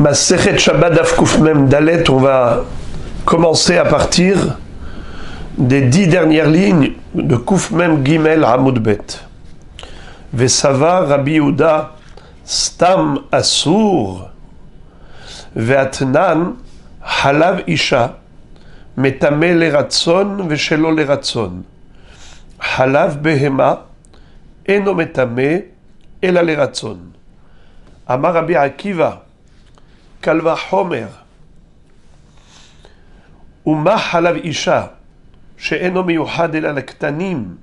Masechet Shabbat Daf Kuf Mem Dalet, on va commencer à partir des 10 dernières lignes de Kuf Mem Gimel Amud Bet. Vesava Rabbi Yehuda Stam Asur Ve'atnan Halav Isha Metame Leratzon Veshelo Leratzon Halav Behema Eno Metame Ela Leratzon Amar Rabbi Akiva Kalva Homer Uma Halav Isha She'eno miyuchad ela lektanim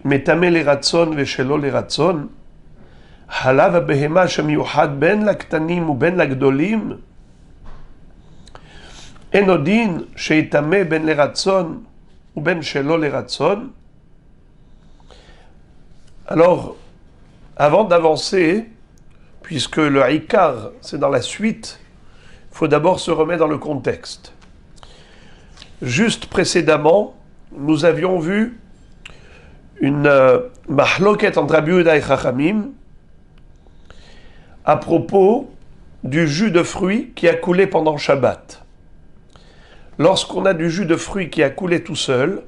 Metame leratzon veshelo leratzon Halav הבהמה שמiyuchad ben לקטנים ובין לגדולים אינו דין שיטמא בין לרצון ובין שלא לרצון. Alors, avant d'avancer, puisque le Ikar, c'est dans la suite, il faut d'abord se remettre dans le contexte. Juste précédemment, nous avions vu une mahloket entre Rabbi Yehuda et Chachamim à propos du jus de fruits qui a coulé pendant Shabbat. Lorsqu'on a du jus de fruits qui a coulé tout seul,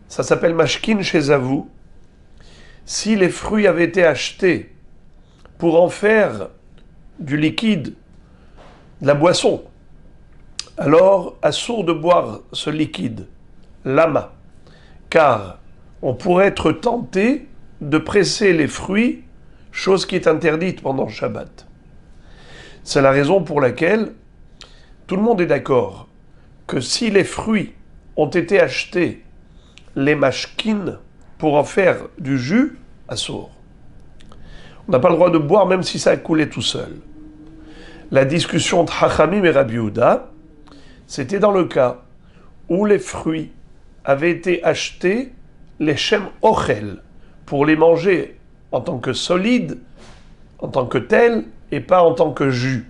ça s'appelle mashkin chez Zavou. Si les fruits avaient été achetés pour en faire du liquide, de la boisson, alors assourd de boire ce liquide, lama, car on pourrait être tenté de presser les fruits, chose qui est interdite pendant Shabbat. C'est la raison pour laquelle tout le monde est d'accord que si les fruits ont été achetés, les mashkin, pour en faire du jus, assourd. On n'a pas le droit de boire même si ça a coulé tout seul. La discussion entre Chachamim et Rabbi Yehuda, c'était dans le cas où les fruits avaient été achetés, les shem ochel, pour les manger en tant que solide, en tant que tel, et pas en tant que jus.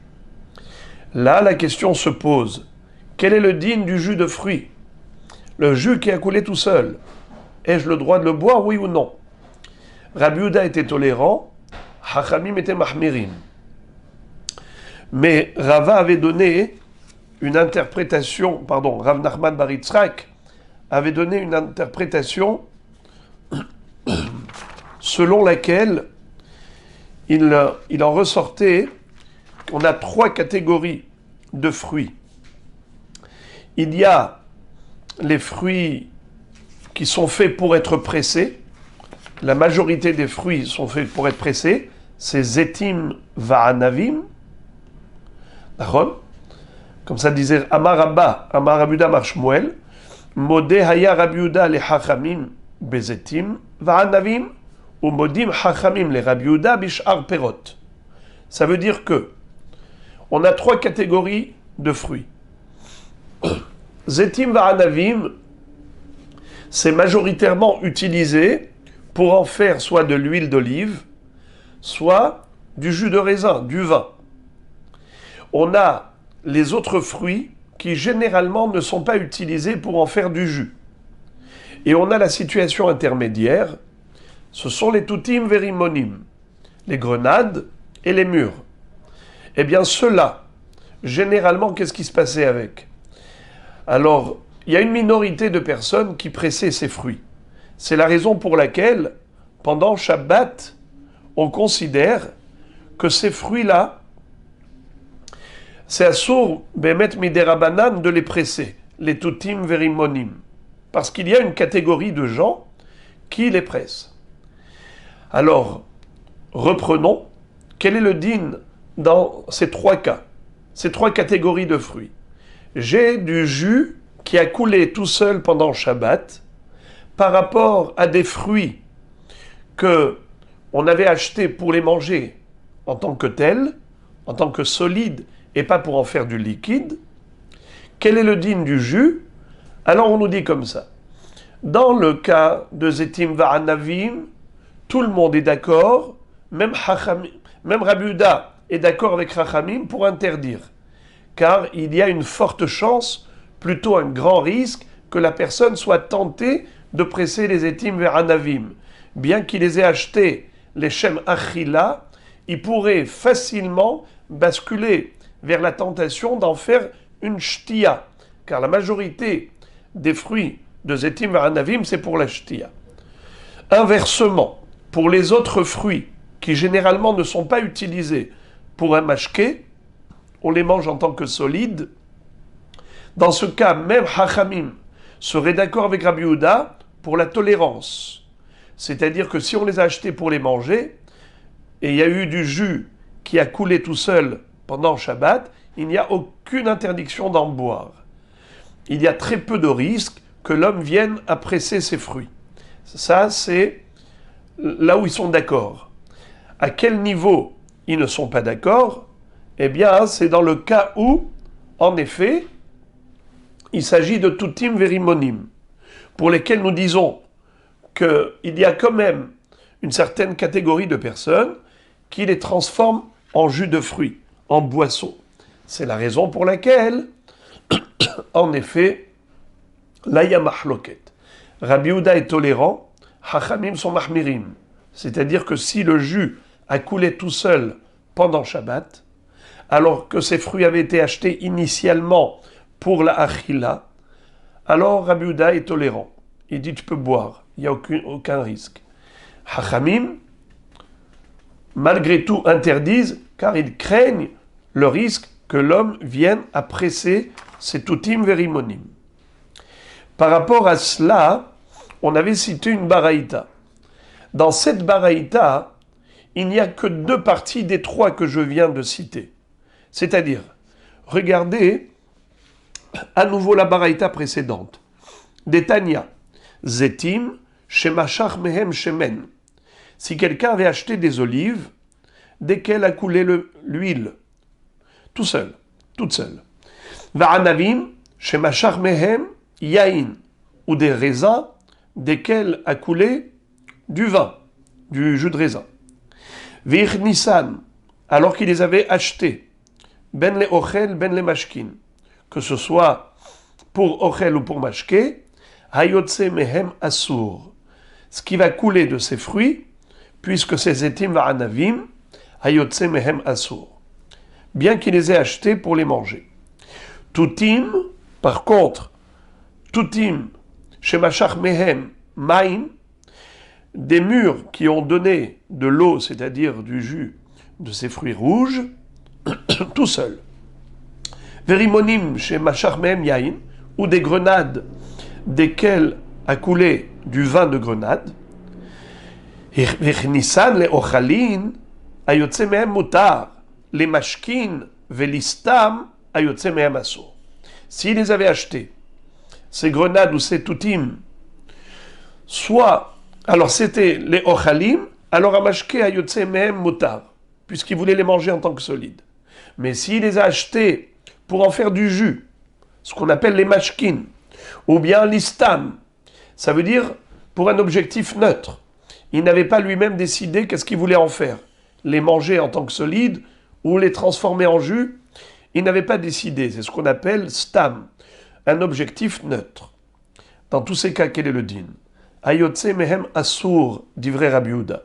Là, la question se pose, quel est le digne du jus de fruits? Le jus qui a coulé tout seul, ai-je le droit de le boire, oui ou non? Rabbi Yehuda était tolérant, Chachamim était mahmirim. Mais Rava avait donné une interprétation, Rav Nachman bar Yitzhak avait donné une interprétation selon laquelle il en ressortait qu'on a 3 catégories de fruits. Il y a les fruits qui sont faits pour être pressés. La majorité des fruits sont faits pour être pressés. C'est zetim va'anavim. D'accord? Comme ça disait Amar Rabba, Amar Rabbi Yehuda Amar Shmuel, Modé haya Rabbi Yehuda le Chachamim bezetim va'anavim, ou modim Chachamim le Rabbi Yehuda bishar perot. Ça veut dire que on a 3 catégories de fruits. Zetim va'anavim, c'est majoritairement utilisé pour en faire soit de l'huile d'olive, soit du jus de raisin, du vin. On a les autres fruits qui généralement ne sont pas utilisés pour en faire du jus. Et on a la situation intermédiaire, ce sont les toutim verimonim, les grenades et les mûres. Eh bien ceux-là, généralement, qu'est-ce qui se passait avec? Alors, il y a une minorité de personnes qui pressaient ces fruits. C'est la raison pour laquelle, pendant Shabbat, on considère que ces fruits-là, c'est assour bemet miderabanan de les presser, les toutim verimonim, parce qu'il y a une catégorie de gens qui les pressent. Alors, reprenons, quel est le din dans ces 3 cas, ces 3 catégories de fruits? J'ai du jus qui a coulé tout seul pendant Shabbat par rapport à des fruits que on avait achetés pour les manger en tant que tels, en tant que solides, et pas pour en faire du liquide. Quel est le din du jus? Alors on nous dit comme ça. Dans le cas de zetim va'anavim, tout le monde est d'accord, même Rabbi Yehuda est d'accord avec Chachamim pour interdire. Car il y a une forte chance, plutôt un grand risque, que la personne soit tentée de presser les zetim va'anavim. Bien qu'il les ait achetés, les shem achila, il pourrait facilement basculer vers la tentation d'en faire une shtia, car la majorité des fruits de Zetim Varanavim, c'est pour la shtia. Inversement, pour les autres fruits qui généralement ne sont pas utilisés pour un mashké, on les mange en tant que solides. Dans ce cas, même Hachamim serait d'accord avec Rabbi Yehuda pour la tolérance. C'est-à-dire que si on les a achetés pour les manger, et il y a eu du jus qui a coulé tout seul pendant Shabbat, il n'y a aucune interdiction d'en boire. Il y a très peu de risques que l'homme vienne à presser ses fruits. Ça, c'est là où ils sont d'accord. À quel niveau ils ne sont pas d'accord? Eh bien, c'est dans le cas où, en effet, il s'agit de tutim verimonim, pour lesquels nous disons qu'il y a quand même une certaine catégorie de personnes qui les transforment en jus de fruits, en boisson. C'est la raison pour laquelle, en effet, là il y a mahloket. Rabbi Yehuda est tolérant, Hachamim sont mahmirim. C'est-à-dire que si le jus a coulé tout seul pendant Shabbat, alors que ces fruits avaient été achetés initialement pour la achila, alors Rabbi Yehuda est tolérant. Il dit tu peux boire, il n'y a aucun risque. Hachamim, malgré tout, interdisent car ils craignent le risque que l'homme vienne à presser ces tutim verimonim. Par rapport à cela, on avait cité une baraïta. Dans cette baraïta, il n'y a que 2 parties des 3 que je viens de citer. C'est-à-dire, regardez à nouveau la baraïta précédente. Détania, Zetim, Shemashach Mehem Shemen. Si quelqu'un avait acheté des olives, desquelles a coulé l'huile, toute seule. Va'anavim, Shemashach Mehem Yain, ou des raisins, desquels a coulé du vin, du jus de raisin. Ve'ich Nissan, alors qu'il les avait achetés, ben le ochel, ben le mashkin, que ce soit pour ochel ou pour mashké, hayotse mehem asur, ce qui va couler de ces fruits, puisque c'est zetim va'anavim, hayotse mehem asur, bien qu'il les ait achetés pour les manger. Tutim, par contre, tutim, shemashach mehem maim, des mûres qui ont donné de l'eau, c'est-à-dire du jus de ces fruits rouges, tout seul. Verimonim chez Machar Mehem Yain, ou des grenades desquelles a coulé du vin de grenade. Nissan le ochalin ayotse mehem mutar, les mashkin velistam ayotse mehem asur. S'ils les avaient achetés, ces grenades ou ces tutim, soit, alors c'était les ochalim, alors amashke ayotse mehem mutar, puisqu'il voulait les manger en tant que solides. Mais s'il les a achetés pour en faire du jus, ce qu'on appelle les mashkin, ou bien l'istam, ça veut dire pour un objectif neutre. Il n'avait pas lui-même décidé qu'est-ce qu'il voulait en faire, les manger en tant que solides ou les transformer en jus. Il n'avait pas décidé, c'est ce qu'on appelle stam, un objectif neutre. Dans tous ces cas, quel est le din? Ayotse mehem asur, dit vrai Rabbi Yehuda.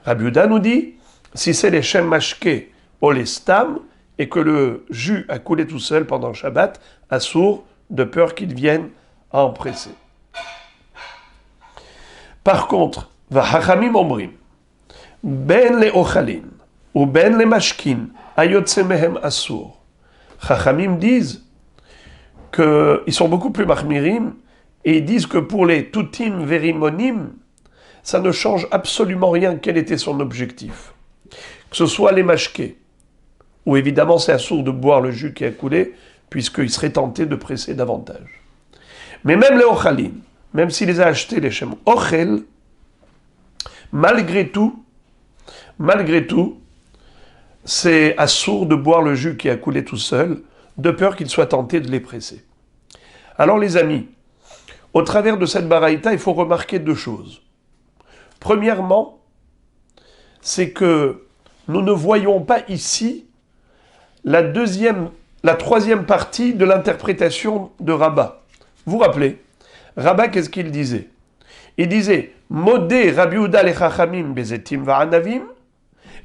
Rabbi Yehuda nous dit, si c'est les shem mashke ou les stam, et que le jus a coulé tout seul pendant Shabbat, assour, de peur qu'il vienne à en presser. Par contre, va hachamim omrim, ben le ochalin, ou ben le mashkin, ayotse mehem assour. Hachamim disent qu'ils sont beaucoup plus mahmirim, et ils disent que pour les tutim verimonim, ça ne change absolument rien quel était son objectif. Que ce soit les mashkés, où évidemment c'est assourd de boire le jus qui a coulé, puisqu'il serait tenté de presser davantage. Mais même les ochalin, même s'il les a achetés, les shem ochel, malgré tout, c'est assourd de boire le jus qui a coulé tout seul, de peur qu'il soit tenté de les presser. Alors les amis, au travers de cette baraïta, il faut remarquer 2 choses. Premièrement, c'est que nous ne voyons pas ici la 3e partie de l'interprétation de Rabat. Vous vous rappelez, Rabat, qu'est-ce qu'il disait? Il disait, Modé Rabbi Yehuda le Chachamim bezetim va'anavim,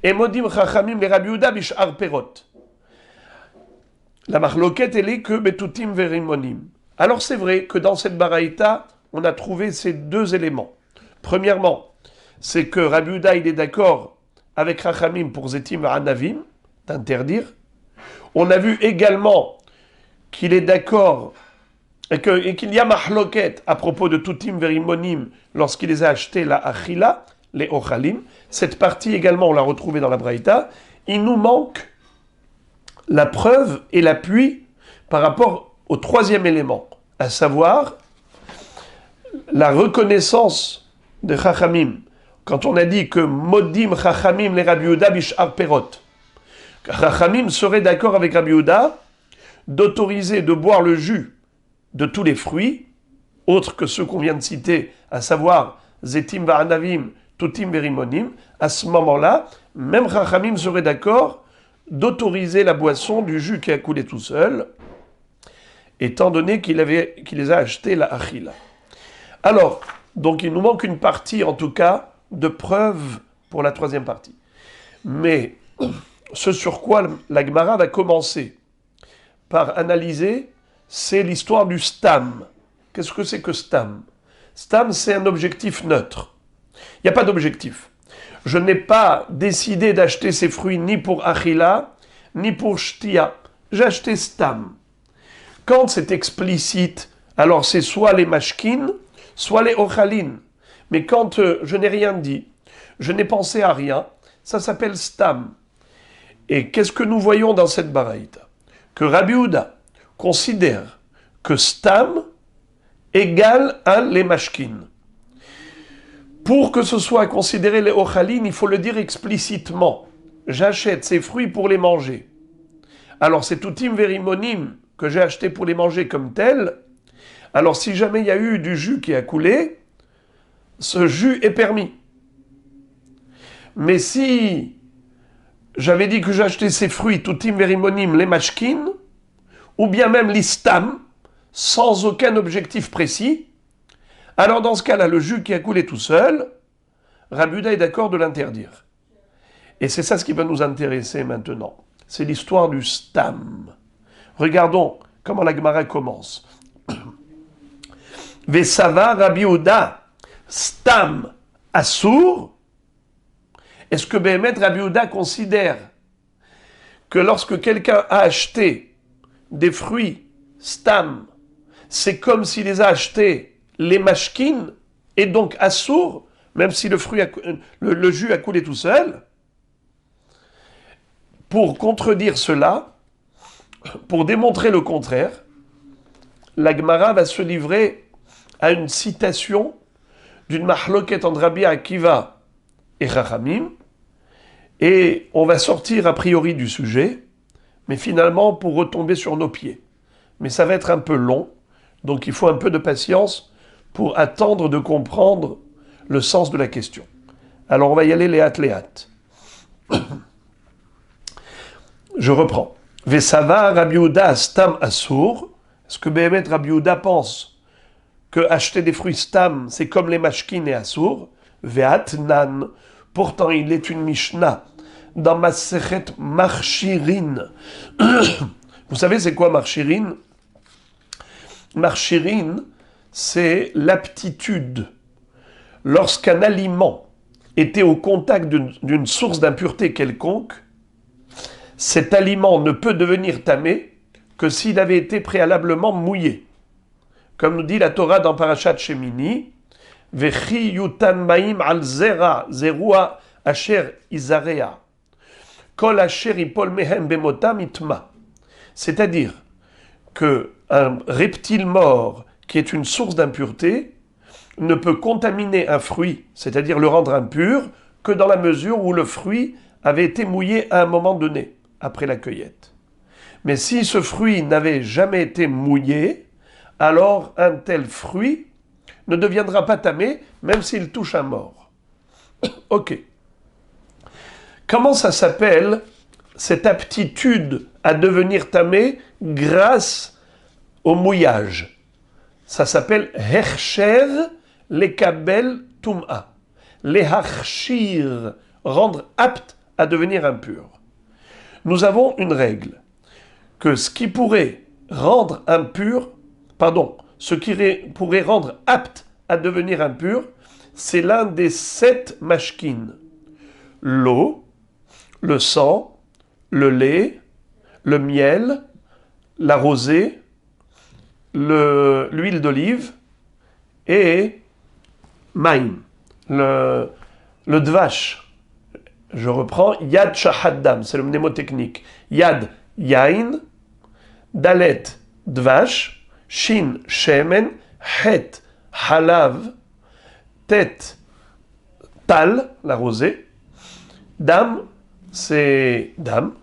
et modim chachamim le Rabbi Yehuda bishar perot. La marloquette, elle est que betutim verimonim. Alors c'est vrai que dans cette baraïta, on a trouvé ces deux éléments. Premièrement, c'est que Rabbi Yehuda, il est d'accord avec Chachamim pour Zetim Anavim, d'interdire. On a vu également qu'il est d'accord et qu'il y a mahloket à propos de Tutim Verimonim lorsqu'il les a achetés la Achila, les Ochalim. Cette partie également, on l'a retrouvée dans la Braïta. Il nous manque la preuve et l'appui par rapport au troisième élément, à savoir la reconnaissance de Chachamim. Quand on a dit que Modim Chachamim les Rabbi Yehuda bishar perot, Chachamim serait d'accord avec Rabbi Yehuda d'autoriser de boire le jus de tous les fruits, autres que ceux qu'on vient de citer, à savoir Zetim va'anavim, Tutim verimonim. À ce moment-là, même Chachamim serait d'accord d'autoriser la boisson du jus qui a coulé tout seul, étant donné qu'il les a achetés la Achila. Alors, donc il nous manque une partie, en tout cas, de preuve pour la troisième partie. Mais ce sur quoi la Gemara va commencer par analyser, c'est l'histoire du stam. Qu'est-ce que c'est que stam? Stam, c'est un objectif neutre. Il n'y a pas d'objectif. Je n'ai pas décidé d'acheter ces fruits ni pour Achila, ni pour Shtia. J'ai acheté stam. Quand c'est explicite, alors c'est soit les mashkin, soit les ochalin. Mais quand je n'ai rien dit, je n'ai pensé à rien, ça s'appelle stam. Et qu'est-ce que nous voyons dans cette baraïta? Que Rabbi Yehuda considère que stam égale à les mashkin. Pour que ce soit considéré les ochalin, il faut le dire explicitement. J'achète ces fruits pour les manger. Alors c'est tutim verimonim que j'ai acheté pour les manger comme tel. Alors si jamais il y a eu du jus qui a coulé, ce jus est permis. Mais si j'avais dit que j'achetais ces fruits, tutim verimonim, les mashkin, ou bien même l'istam, sans aucun objectif précis, alors dans ce cas-là, le jus qui a coulé tout seul, Rabbi Yehuda est d'accord de l'interdire. Et c'est ça ce qui va nous intéresser maintenant. C'est l'histoire du stam. Regardons comment la Gemara commence. Vesava Rabbi Yehuda stam assour. Est-ce que Béhémet Rabbi Yehuda considère que lorsque quelqu'un a acheté des fruits stam, c'est comme s'il les a achetés les mashkin, et donc assour, même si le jus a coulé tout seul? Pour contredire cela, pour démontrer le contraire, la Gemara va se livrer à une citation d'une mahloket entre Rabbi Akiva et Chachamim, et on va sortir a priori du sujet, mais finalement pour retomber sur nos pieds. Mais ça va être un peu long, donc il faut un peu de patience pour attendre de comprendre le sens de la question. Alors on va y aller léat. Je reprends. Vesava Rabbi Yehuda stam assour. Est-ce que Béhémet Rabbi Yehuda pense que acheter des fruits stam, c'est comme les mashkin et assour? Ve'atnan. Pourtant, il est une Mishnah dans Masechet Marchirin. Vous savez, c'est quoi Marchirin? Marchirin, c'est l'aptitude. Lorsqu'un aliment était au contact d'une source d'impureté quelconque, cet aliment ne peut devenir tamé que s'il avait été préalablement mouillé. Comme nous dit la Torah dans Parashat Shemini, Vechi yutan maim al zera, zerua asher izarea, kol asher ipol mehem bemotam itma. C'est-à-dire qu'un reptile mort qui est une source d'impureté ne peut contaminer un fruit, c'est-à-dire le rendre impur, que dans la mesure où le fruit avait été mouillé à un moment donné, après la cueillette. Mais si ce fruit n'avait jamais été mouillé, alors un tel fruit ne deviendra pas tamé, même s'il touche un mort. Ok. Comment ça s'appelle, cette aptitude à devenir tamé grâce au mouillage? Ça s'appelle Hersher lekabel tum'a. Lehachshir, rendre apte à devenir impur. Nous avons une règle, que ce qui pourrait rendre impur, ce qui pourrait rendre apte à devenir impur, c'est l'un des 7 mashkin. L'eau, le sang, le lait, le miel, la rosée, l'huile d'olive et maïm, le dvash. Je reprends Yad Shahaddam, c'est le mnémotechnique. Yad Yain, Dalet Dvash, Shin Shemen, Het Halav, Tet Tal, la rosée, Dam, c'est Dam,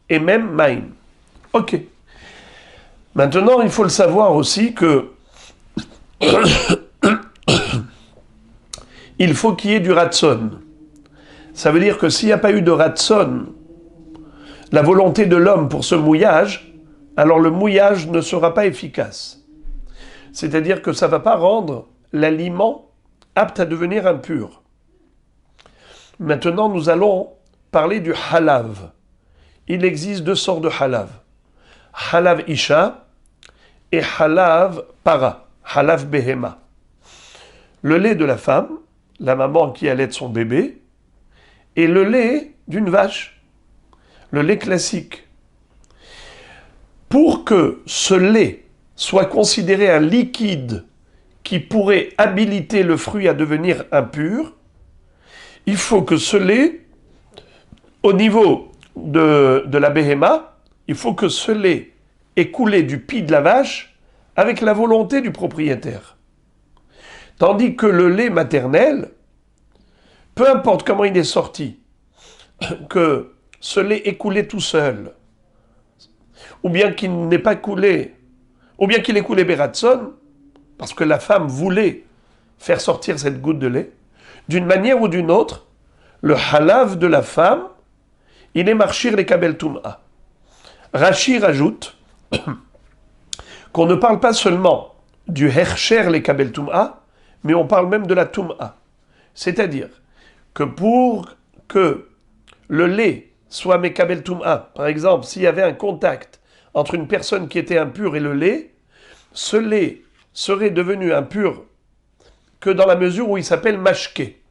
et même Maïm. Ok. Maintenant, il faut le savoir aussi que il faut qu'il y ait du ratson. Ça veut dire que s'il n'y a pas eu de ratson, la volonté de l'homme pour ce mouillage, alors le mouillage ne sera pas efficace. C'est-à-dire que ça ne va pas rendre l'aliment apte à devenir impur. Maintenant, nous allons parler du halav. Il existe 2 sortes de halav. Halav isha et halav para, halav behema. Le lait de la femme, la maman qui allait son bébé, et le lait d'une vache, le lait classique. Pour que ce lait soit considéré un liquide qui pourrait habiliter le fruit à devenir impur, il faut que ce lait, au niveau de la béhéma, il faut que ce lait ait coulé du pis de la vache avec la volonté du propriétaire. Tandis que le lait maternel, peu importe comment il est sorti, que ce lait est coulé tout seul, ou bien qu'il n'ait pas coulé, ou bien qu'il ait coulé Beratson, parce que la femme voulait faire sortir cette goutte de lait, d'une manière ou d'une autre, le halav de la femme, il est marchir les kabel tum'a. Rashi rajoute qu'on ne parle pas seulement du hercher les kabel tum'a, mais on parle même de la tum'a. C'est-à-dire que pour que le lait soit mekabel tum'a, par exemple, s'il y avait un contact entre une personne qui était impure et le lait, ce lait serait devenu impur que dans la mesure où il s'appelle mashké.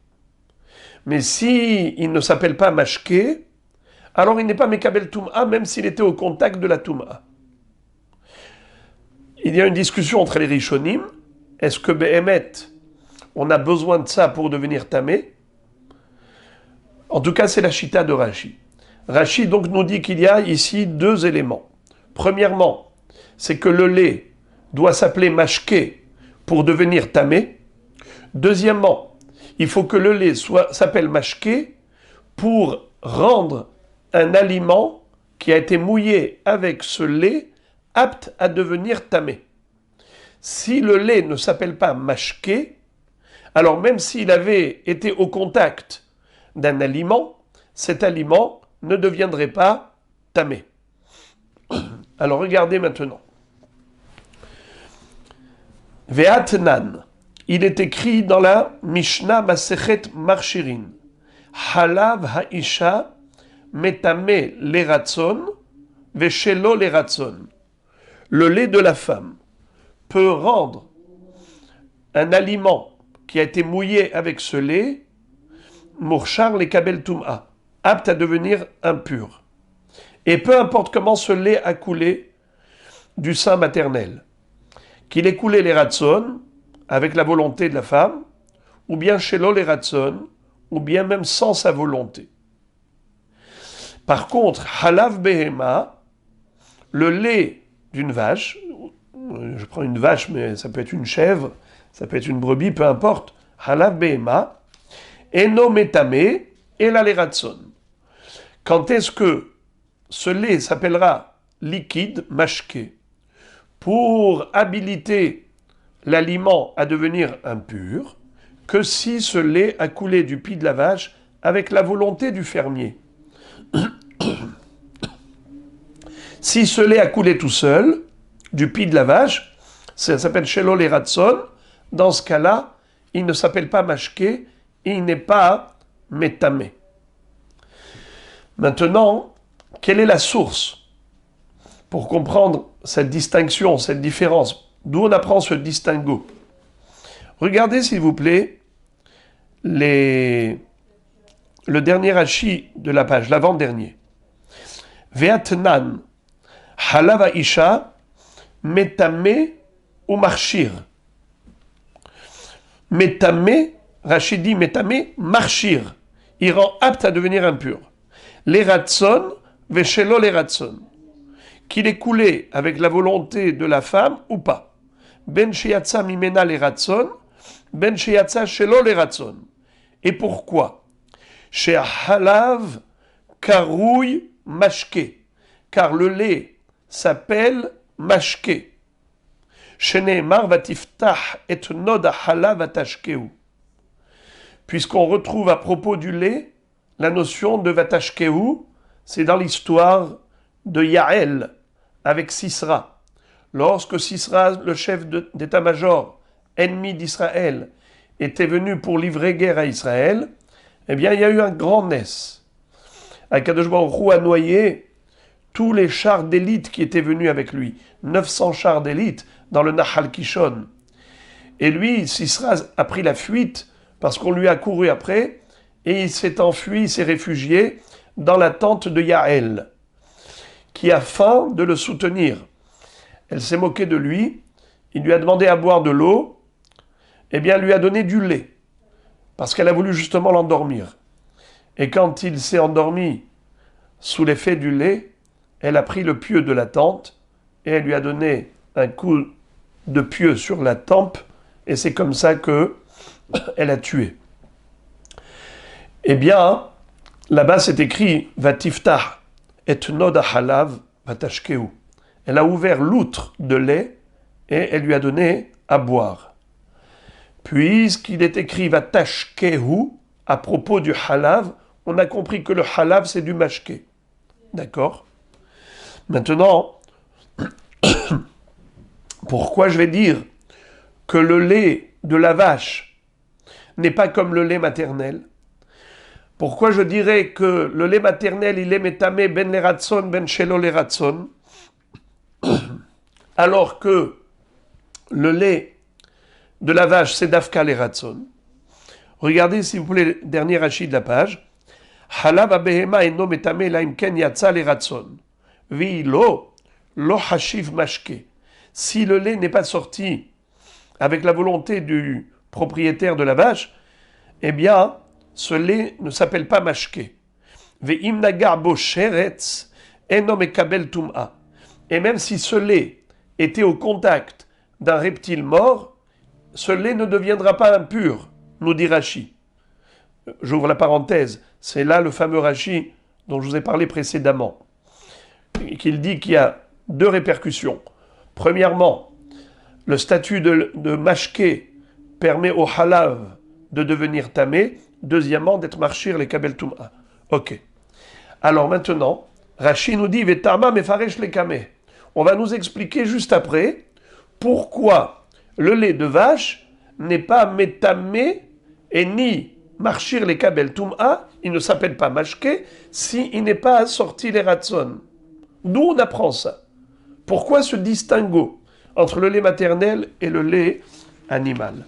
Mais si il ne s'appelle pas mashké, alors il n'est pas mekabel tum'a, même s'il était au contact de la tum'a. Il y a une discussion entre les rishonim. Est-ce que behemet, on a besoin de ça pour devenir tamé? En tout cas, c'est la chita de Rashi. Rashi donc nous dit qu'il y a ici 2 éléments. Premièrement, c'est que le lait doit s'appeler mashké pour devenir tamé. Deuxièmement, il faut que le lait s'appelle mashké pour rendre un aliment qui a été mouillé avec ce lait apte à devenir tamé. Si le lait ne s'appelle pas mashké, alors même s'il avait été au contact d'un aliment, cet aliment ne deviendrait pas tamé. Alors regardez maintenant. Ve'atnan, il est écrit dans la Mishnah Masechet Marshirin, Halav ha'isha metame leratson ve'shelo leratson. Le lait de la femme peut rendre un aliment qui a été mouillé avec ce lait, Mourchar les kabel tum'a, apte à devenir impur. Et peu importe comment ce lait a coulé du sein maternel, qu'il ait coulé les ratson, avec la volonté de la femme, ou bien shelo les ratson, ou bien même sans sa volonté. Par contre, halav behema, le lait d'une vache, je prends une vache, mais ça peut être une chèvre, ça peut être une brebis, peu importe, halav behema, eno metame, ela les ratson. Quand est-ce que ce lait s'appellera liquide, mashké, pour habiliter l'aliment à devenir impur, que si ce lait a coulé du pis de la vache avec la volonté du fermier. Si ce lait a coulé tout seul, du pis de la vache, ça s'appelle shelo les ratson, dans ce cas-là, il ne s'appelle pas mashké, et il n'est pas métamé. Maintenant, quelle est la source pour comprendre cette distinction, cette différence? D'où on apprend ce distinguo? Regardez s'il vous plaît le dernier Rashi de la page, l'avant-dernier. Ve'atnan halava isha metame ou marchir. Metame, Rashi dit metame, marchir. Il rend apte à devenir impur. Les ratson, veshelo les ratson. Qu'il est coulé avec la volonté de la femme ou pas. Ben sheyatsa mimena les ratson, ben sheyatsa shelo les ratson. Et pourquoi? Chez halav karouille mashke. Car le lait s'appelle mashke. Sheneemar vatiftah et nod halav vatashkeu. Puisqu'on retrouve à propos du lait la notion de vatashkeu, c'est dans l'histoire de Yaël avec Sisra. Lorsque Sisra, le chef d'état-major, ennemi d'Israël, était venu pour livrer guerre à Israël, eh bien il y a eu un grand nes. Akadosh Baruch Hu a noyé tous les chars d'élite qui étaient venus avec lui, 900 chars d'élite dans le Nahal Kishon. Et lui, Sisra a pris la fuite parce qu'on lui a couru après, et il s'est enfui, il s'est réfugié dans la tente de Yaël, qui a faim de le soutenir. Elle s'est moquée de lui, il lui a demandé à boire de l'eau, eh bien elle lui a donné du lait, parce qu'elle a voulu justement l'endormir. Et quand il s'est endormi sous l'effet du lait, elle a pris le pieu de la tente, et elle lui a donné un coup de pieu sur la tempe, et c'est comme ça que elle a tué. Eh bien, là-bas c'est écrit Vatiftah et nod halav vatashkeu. Elle a ouvert l'outre de lait et elle lui a donné à boire. Puisqu'il est écrit vatashkeu à propos du halav, on a compris que le halav c'est du mashké. D'accord? Maintenant, pourquoi je vais dire que le lait de la vache n'est pas comme le lait maternel? Pourquoi je dirais que le lait maternel, il est métamé ben les ratson, ben shelo les ratson, alors que le lait de la vache, c'est dafka les ratson? Regardez, s'il vous plaît, le dernier Rashi de la page. Halav abehema eno métamé laimken yatsa les ratson. Vi lo hashiv mashke. Si le lait n'est pas sorti avec la volonté du propriétaire de la vache, eh bien, ce lait ne s'appelle pas mashké. Ve'im nagar bo sheretz eno mekabel tum'a. Et même si ce lait était au contact d'un reptile mort, ce lait ne deviendra pas impur, nous dit Rashi. J'ouvre la parenthèse, c'est là le fameux Rashi dont je vous ai parlé précédemment, qu'il dit qu'il y a deux répercussions. Premièrement, le statut de mashké permet au halav de devenir tamé. Deuxièmement, d'être marchir les kabel tum'a. Ok. Alors maintenant, Rashi nous dit Vetama mefaresh les kameh. On va nous expliquer juste après pourquoi le lait de vache n'est pas métamé et ni marchir les kabel tum'a, il ne s'appelle pas mashké, s'il n'est pas assorti les ratson. D'où on apprend ça? Pourquoi ce distinguo entre le lait maternel et le lait animal?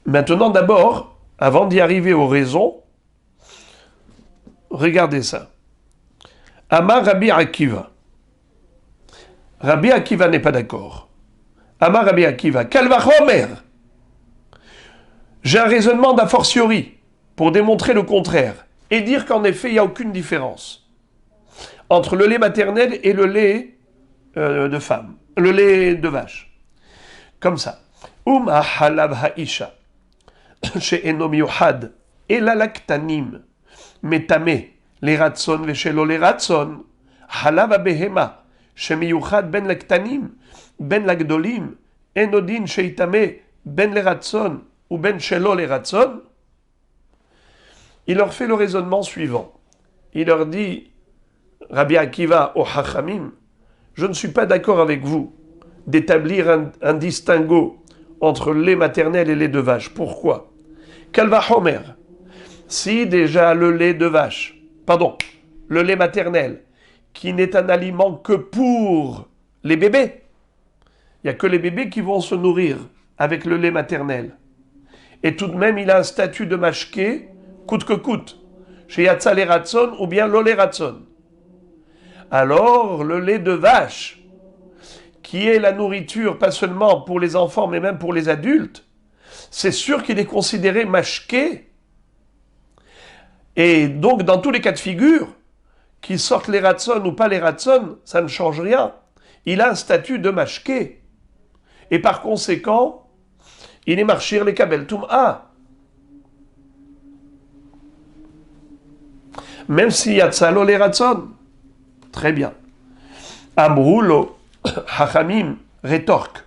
Maintenant, d'abord, avant d'y arriver aux raisons, regardez ça. Amar Rabbi Akiva. Rabbi Akiva n'est pas d'accord. Amar Rabbi Akiva. Kalvachomer. J'ai un raisonnement d'a fortiori pour démontrer le contraire et dire qu'en effet, il n'y a aucune différence entre le lait maternel et le lait de femme, le lait de vache. Comme ça. Halav ha'isha. She'eno miyuhad. Ela laktanim. Metame. Les ratson veshelo les ratson. Halav abehema. Shemiyuchad ben laktanim. Ben lagdolim. Enodin sheitame. Ben les ratson. Ou ben shelo les ratson. Il leur fait le raisonnement suivant. Il leur dit, Rabbi Akiva au Hachamim, je ne suis pas d'accord avec vous d'établir un distinguo entre le lait maternel et lait de vache. Pourquoi? Kalva Homer. Si déjà le lait de vache, pardon, le lait maternel, qui n'est un aliment que pour les bébés, il n'y a que les bébés qui vont se nourrir avec le lait maternel. Et tout de même, il a un statut de mashké, coûte que coûte, chez Yatsa le Ratson ou bien l'olé Ratson. Alors, le lait de vache, qui est la nourriture pas seulement pour les enfants, mais même pour les adultes, c'est sûr qu'il est considéré mashké. Et donc, dans tous les cas de figure, qu'ils sortent les Ratson ou pas les Ratson, ça ne change rien. Il a un statut de mashké. Et par conséquent, il est marchir les kabel tum'a. Même s'il y a tsalo les Ratson. Très bien. Amroulo, Hachamim rétorque.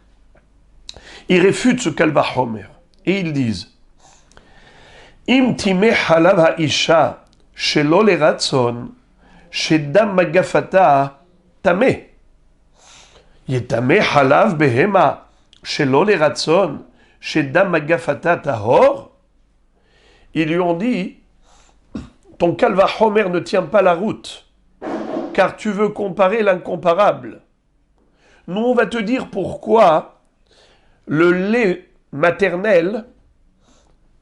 Ils réfutent ce Kalva Homer. Et ils disent Im time halav ha'isha shelo le Ratson shedam magafata tameh. Yetame halav behema shelo le Ratson shedam magafata tahor. Ils lui ont dit ton Kalva Homer ne tient pas la route, car tu veux comparer l'incomparable. Nous, on va te dire pourquoi le lait maternel,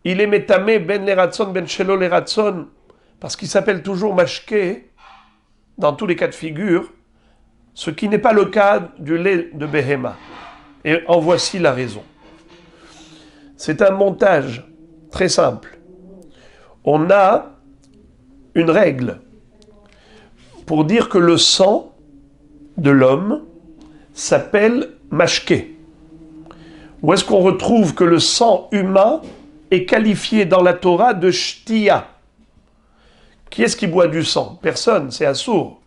il est métamé ben les ratson, ben shelo les ratson, parce qu'il s'appelle toujours mashké, dans tous les cas de figure, ce qui n'est pas le cas du lait de Behema. Et en voici la raison. C'est un montage très simple. On a une règle pour dire que le sang de l'homme s'appelle mashké. Où est-ce qu'on retrouve que le sang humain est qualifié dans la Torah de shtiya? Qui est-ce qui boit du sang? Personne, c'est assour.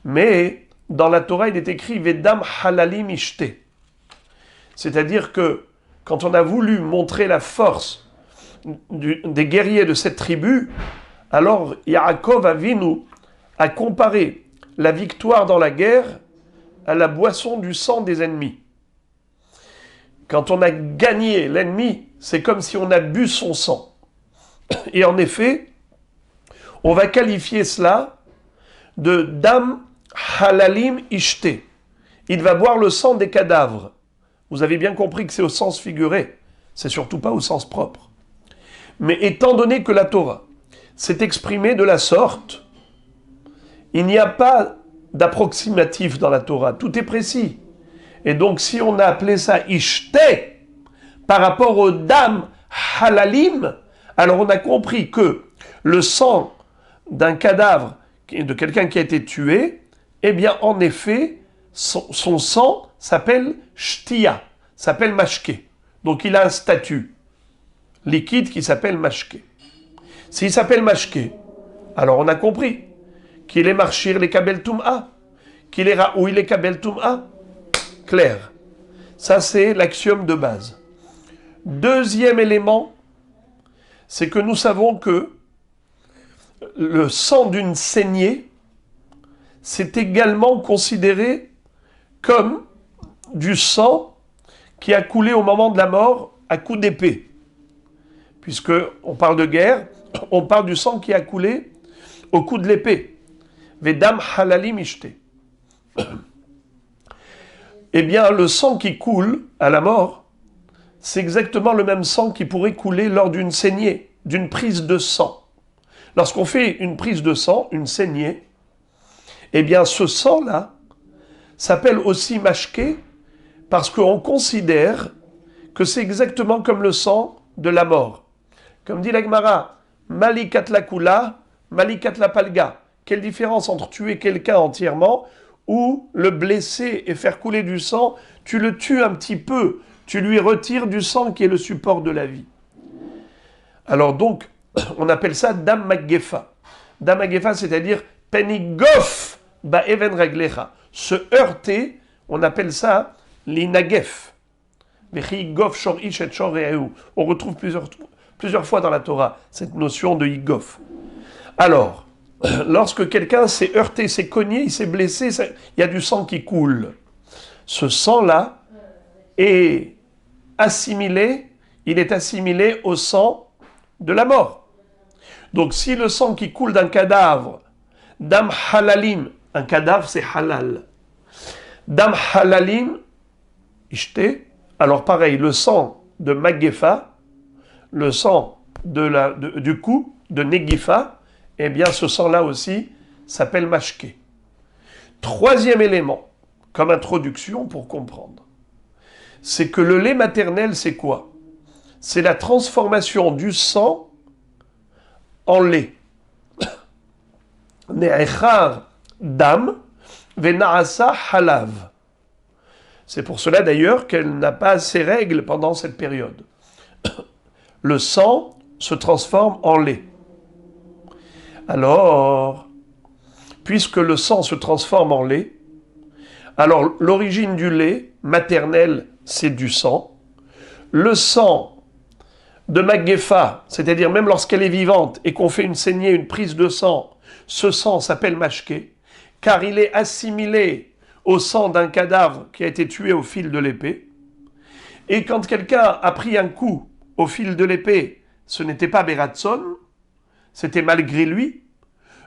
Mais dans la Torah, il est écrit Vedam halalim ishte. C'est-à-dire que quand on a voulu montrer la force des guerriers de cette tribu, alors Yaakov Avinu a comparé la victoire dans la guerre à la boisson du sang des ennemis. Quand on a gagné l'ennemi, c'est comme si on a bu son sang. Et en effet, on va qualifier cela de dam halalim ishte. Il va boire le sang des cadavres. Vous avez bien compris que c'est au sens figuré, c'est surtout pas au sens propre. Mais étant donné que la Torah s'est exprimée de la sorte, il n'y a pas d'approximatif dans la Torah, tout est précis. Et donc si on a appelé ça ishte par rapport au dam halalim, alors on a compris que le sang d'un cadavre, de quelqu'un qui a été tué, eh bien en effet, son sang s'appelle shtiya, s'appelle mashké. Donc il a un statut liquide qui s'appelle mashké. S'il s'appelle mashké, alors on a compris qu'il est marchir les kabel tum'a, qu'il est raoui les kabel tum'a. Clair. Ça c'est l'axiome de base. Deuxième élément, c'est que nous savons que le sang d'une saignée, c'est également considéré comme du sang qui a coulé au moment de la mort à coup d'épée. Puisque on parle de guerre, on parle du sang qui a coulé au coup de l'épée. Vedam halalim ishte. Eh bien, le sang qui coule à la mort, c'est exactement le même sang qui pourrait couler lors d'une saignée, d'une prise de sang. Lorsqu'on fait une prise de sang, une saignée, eh bien, ce sang-là s'appelle aussi mashké parce qu'on considère que c'est exactement comme le sang de la mort. Comme dit la Gemara, malikat la kula, malikat la palga. Quelle différence entre tuer quelqu'un entièrement ou le blesser et faire couler du sang? Tu le tues un petit peu, tu lui retires du sang qui est le support de la vie. Alors donc, on appelle ça dam maggefa. Dam maggefa, c'est-à-dire penigof ba even reglecha. Se heurter, on appelle ça l'inagef. On retrouve plusieurs fois dans la Torah cette notion de higof. Alors, lorsque quelqu'un s'est heurté, s'est cogné, il s'est blessé, il y a du sang qui coule. Ce sang-là il est assimilé au sang de la mort. Donc si le sang qui coule d'un cadavre, dam halalim, un cadavre c'est halal, dam halalim, ishte, alors pareil, le sang de Maggefa, le sang du cou de Negifa, eh bien ce sang-là aussi s'appelle mashké. Troisième élément, comme introduction pour comprendre, c'est que le lait maternel, c'est quoi? C'est la transformation du sang en lait. Ne'echar dam ve'na'asa halav. C'est pour cela d'ailleurs qu'elle n'a pas ses règles pendant cette période. Le sang se transforme en lait. Alors, puisque le sang se transforme en lait, alors l'origine du lait maternel, c'est du sang. Le sang de Maggefa, c'est-à-dire même lorsqu'elle est vivante et qu'on fait une saignée, une prise de sang, ce sang s'appelle mashké, car il est assimilé au sang d'un cadavre qui a été tué au fil de l'épée. Et quand quelqu'un a pris un coup au fil de l'épée, ce n'était pas Beratson, c'était malgré lui.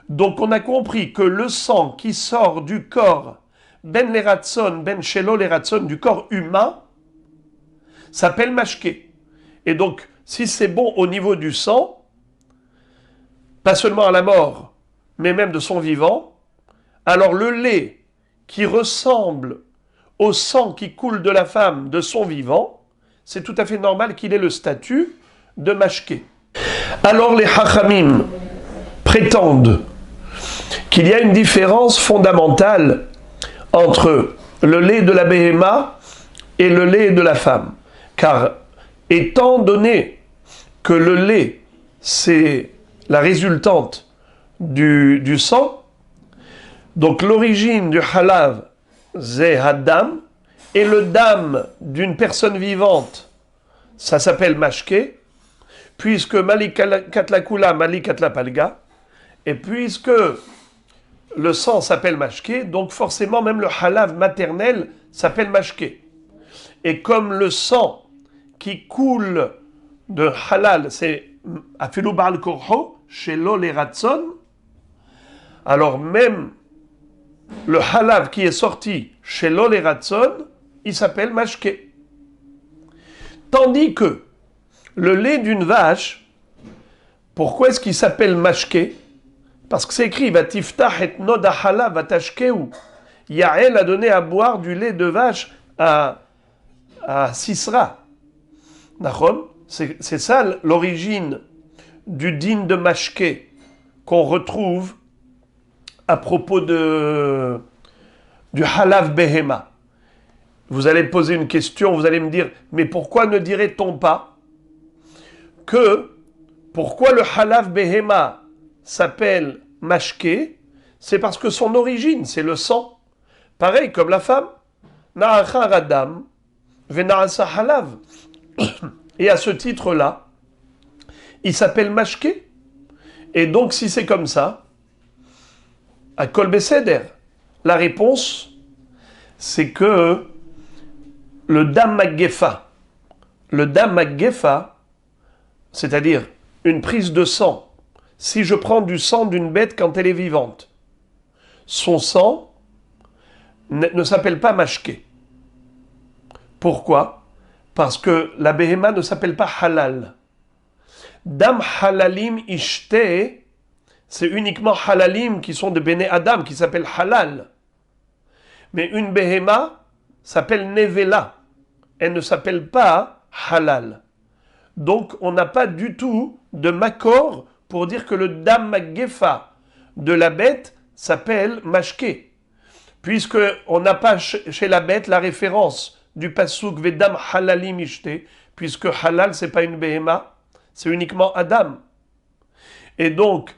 Donc on a compris que le sang qui sort du corps, ben leratson, ben shelo leratson, du corps humain, s'appelle mashké. Et donc, si c'est bon au niveau du sang, pas seulement à la mort, mais même de son vivant, alors le lait qui ressemble au sang qui coule de la femme de son vivant, c'est tout à fait normal qu'il ait le statut de mashké. Alors les hachamim prétendent qu'il y a une différence fondamentale entre le lait de la béhéma et le lait de la femme. Car étant donné que le lait, c'est la résultante du sang, donc l'origine du halav, c'est hadam, et le dam d'une personne vivante, ça s'appelle mashké, puisque malik katlakula, malik katlapalga, et puisque le sang s'appelle mashké, donc forcément même le halav maternel s'appelle mashké. Et comme le sang qui coule de halal, c'est afilu ba'al korho, shelo leratson, alors même le halav qui est sorti shelo leratson, il s'appelle mashké. Tandis que le lait d'une vache, pourquoi est-ce qu'il s'appelle mashké? Parce que c'est écrit, Vatiftah et nodahala vatashkeu. Yael a donné à boire du lait de vache à Sisra. C'est ça l'origine du din de mashké qu'on retrouve à propos du halav behema. Vous allez me poser une question, vous allez me dire, mais pourquoi ne dirait-on pas que pourquoi le halav behema s'appelle mashké? C'est parce que son origine, c'est le sang. Pareil comme la femme. Na'achar adam ve'na'asa halav. Et à ce titre-là, il s'appelle mashké. Et donc, si c'est comme ça, à Kol Beseder, la réponse, c'est que le dam maggefa, c'est-à-dire une prise de sang, si je prends du sang d'une bête quand elle est vivante, son sang ne s'appelle pas mashké. Pourquoi? Parce que la béhéma ne s'appelle pas halal. Dam halalim ishte, c'est uniquement halalim qui sont de Béné Adam, qui s'appellent halal. Mais une béhéma s'appelle nevela. Elle ne s'appelle pas halal. Donc on n'a pas du tout de makor pour dire que le dam maggefa de la bête s'appelle mashké. Puisqu'on n'a pas chez la bête la référence du pasuk vedam halalim ishte, puisque halal c'est pas une béhéma, c'est uniquement Adam. Et donc,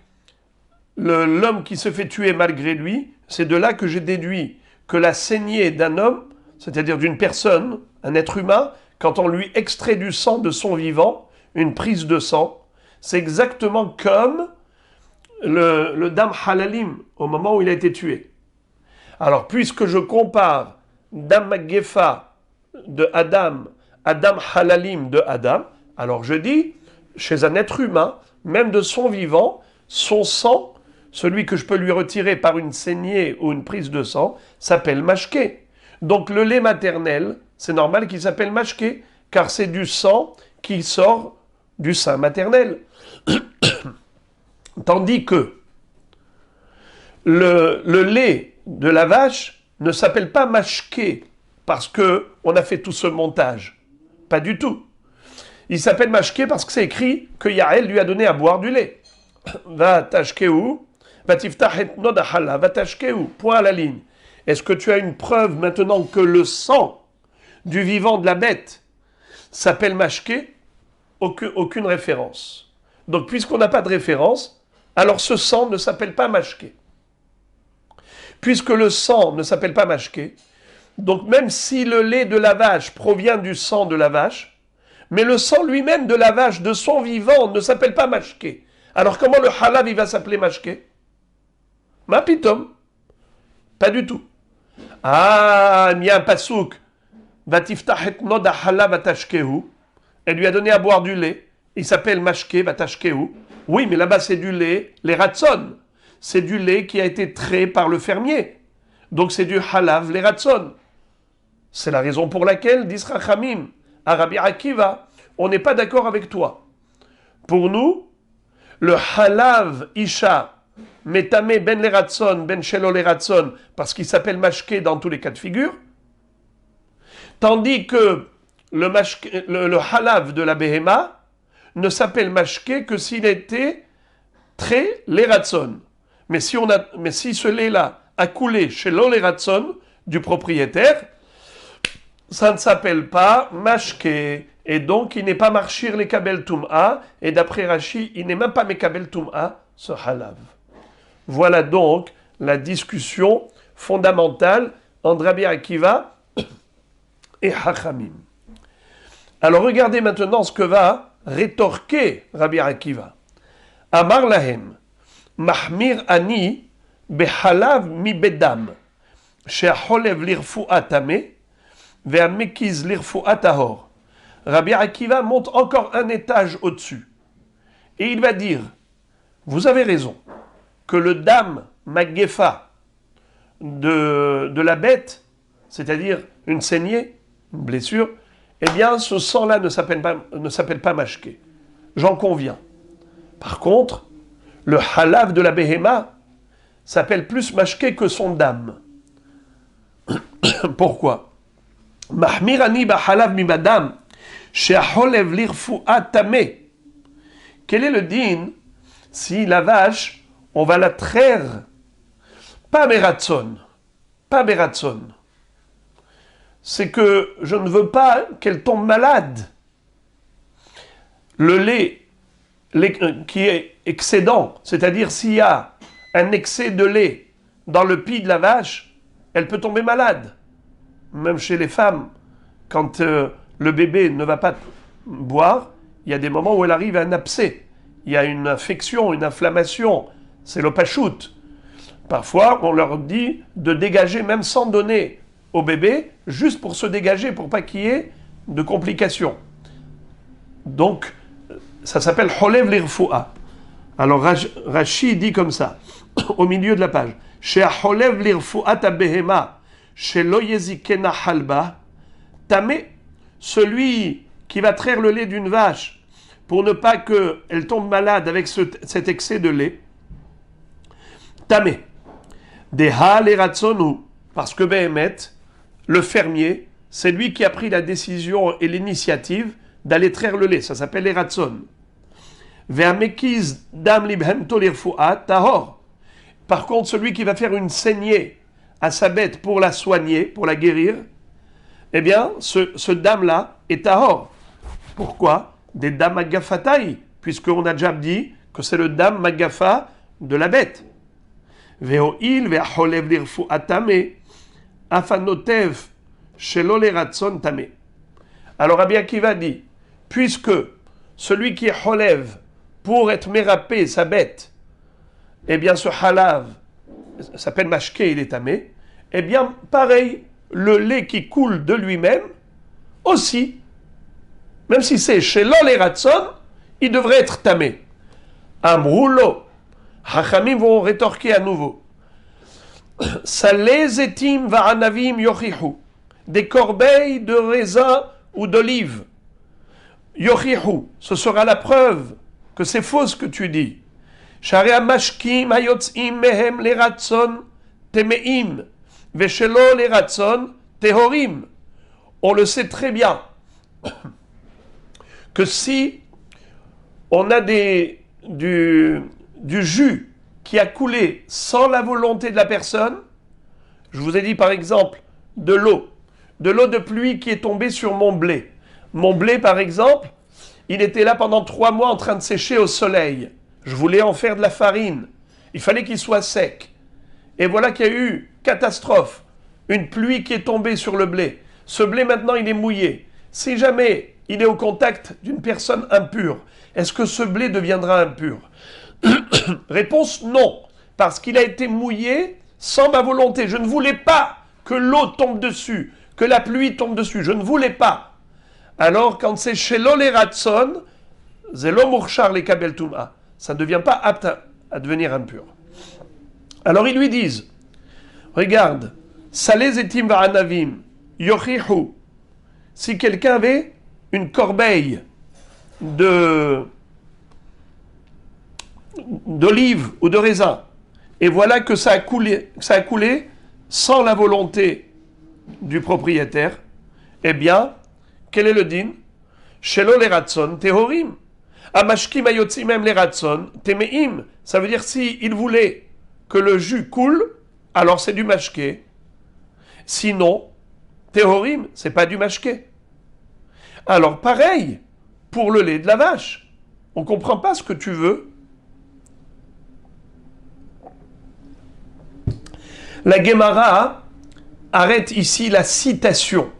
l'homme qui se fait tuer malgré lui, c'est de là que j'ai déduit que la saignée d'un homme, c'est-à-dire d'une personne, un être humain, quand on lui extrait du sang de son vivant, une prise de sang, c'est exactement comme le dam halalim au moment où il a été tué. Alors, puisque je compare dam maggefa de Adam à dam halalim de Adam, alors je dis, chez un être humain, même de son vivant, son sang, celui que je peux lui retirer par une saignée ou une prise de sang, s'appelle mashké. Donc le lait maternel, c'est normal qu'il s'appelle mashké, car c'est du sang qui sort du sein maternel. Tandis que le lait de la vache ne s'appelle pas mashké, parce qu'on a fait tout ce montage. Pas du tout. Il s'appelle mashké parce que c'est écrit que Yaël lui a donné à boire du lait. Va tashkeu, va tiftah et nodahala, va tashkeu, point à la ligne. Est-ce que tu as une preuve maintenant que le sang du vivant de la bête s'appelle mashké? Aucune référence. Donc puisqu'on n'a pas de référence, alors ce sang ne s'appelle pas mashké. Puisque le sang ne s'appelle pas mashké, donc même si le lait de la vache provient du sang de la vache, mais le sang lui-même de la vache, de son vivant, ne s'appelle pas mashké. Alors comment le halav il va s'appeler mashké? Mapitom. Pas du tout. Ah, il y a un pasouk. Vatiftahet noda halav vatashkehu. Elle lui a donné à boire du lait. Il s'appelle mashké vatashkehu. Oui, mais là-bas c'est du lait, les ratson. C'est du lait qui a été trait par le fermier. Donc c'est du halav, les ratson. C'est la raison pour laquelle, dit Rachamim, à Rabbi Akiva, on n'est pas d'accord avec toi. Pour nous, le halav isha, metame ben les ratson, ben shelo les ratson, parce qu'il s'appelle mashké dans tous les cas de figure, tandis que le halav de la behema ne s'appelle mashké que s'il était trait les ratson. Mais si ce lait-là a coulé chez les ratson du propriétaire, ça ne s'appelle pas mashké. Et donc, il n'est pas marchir les kabel tum'a. Et d'après Rashi, il n'est même pas mekabel tum'a, ce halav. Voilà donc la discussion fondamentale entre Rabbi Akiva et Hachamim. Alors, regardez maintenant ce que va rétorquer Rabbi Akiva. Amar lahem, mahmir ani behalav mi bedam, she'acholev lirfu'a tameh, ve'amekiz lirfu'a tahor. Rabbi Akiva monte encore un étage au-dessus. Et il va dire, vous avez raison, que le dam maggefa de la bête, c'est-à-dire une saignée, une blessure, eh bien ce sang-là ne s'appelle pas mashké. J'en conviens. Par contre, le halav de la behema s'appelle plus mashké que son dam. Pourquoi? Mahmirani ba halav mi badam. Quel est le din si la vache, on va la traire, pas beratson, c'est que je ne veux pas qu'elle tombe malade. Le lait qui est excédent, c'est-à-dire s'il y a un excès de lait dans le pis de la vache, elle peut tomber malade. Même chez les femmes, quand le bébé ne va pas boire, il y a des moments où elle arrive à un abcès. Il y a une infection, une inflammation. C'est le pachout. Parfois, on leur dit de dégager, même sans donner au bébé, juste pour se dégager, pour pas qu'il y ait de complications. Donc, ça s'appelle Holev l'irfu'a. Alors, Rashi dit comme ça, au milieu de la page. Chez Holev l'irfu'a ta behema, chez lo yezikena halba, tamé. Celui qui va traire le lait d'une vache pour ne pas qu'elle tombe malade avec cet excès de lait, tamé. Deha les ratsonu, parce que Behemet, le fermier, c'est lui qui a pris la décision et l'initiative d'aller traire le lait. Ça s'appelle les ratson. Ve'amekiz dam libhem tolirfu'a tahor. Par contre, celui qui va faire une saignée à sa bête pour la soigner, pour la guérir, eh bien, ce dame-là est tahor. Pourquoi? Des dames magafatai, puisqu'on a déjà dit que c'est le dame magafa de la bête. Ve'o'il ve'acholev lirfu'a tameh, afanotev shelo leratson tameh. Alors Rabbi Akiva dit, puisque celui qui est cholev pour être mérapé sa bête, eh bien ce halav s'appelle mashké, il est tamé, eh bien pareil, le lait qui coule de lui-même, aussi, même si c'est chez l'ol et ratson, il devrait être tamé. Amroulo. Hachamim vont rétorquer à nouveau. Salé zetim va'anavim yochihu. Des corbeilles de raisins ou d'olives. Yochihu. Ce sera la preuve que c'est faux ce que tu dis. Sharea mashkim hayotzim mehem leratson temeim. Veshelo leratson tehorim. On le sait très bien que si on a du jus qui a coulé sans la volonté de la personne, je vous ai dit par exemple de l'eau de pluie qui est tombée sur mon blé. Mon blé par exemple, il était là pendant 3 mois en train de sécher au soleil. Je voulais en faire de la farine. Il fallait qu'il soit sec. Et voilà qu'il y a eu catastrophe. Une pluie qui est tombée sur le blé. Ce blé maintenant il est mouillé. Si jamais il est au contact d'une personne impure, est-ce que ce blé deviendra impur? Réponse non, parce qu'il a été mouillé sans ma volonté. Je ne voulais pas que l'eau tombe dessus, que la pluie tombe dessus. Je ne voulais pas. Alors quand c'est chez l'olératson, zelo murchar les kabel tuma, ça ne devient pas apte à devenir impur. Alors ils lui disent, regarde, salé zetim va'anavim, yochihu, si quelqu'un avait une corbeille d'olive ou de raisin, et voilà que ça a coulé sans la volonté du propriétaire, eh bien, quel est le din? Shelo leratson tehorim. Amashkim ayotzimem leratson temeim. Ça veut dire si il voulait que le jus coule, alors c'est du mashké. Sinon, tehorim, c'est pas du mashké. Alors pareil pour le lait de la vache. On ne comprend pas ce que tu veux. La Gemara arrête ici la citation.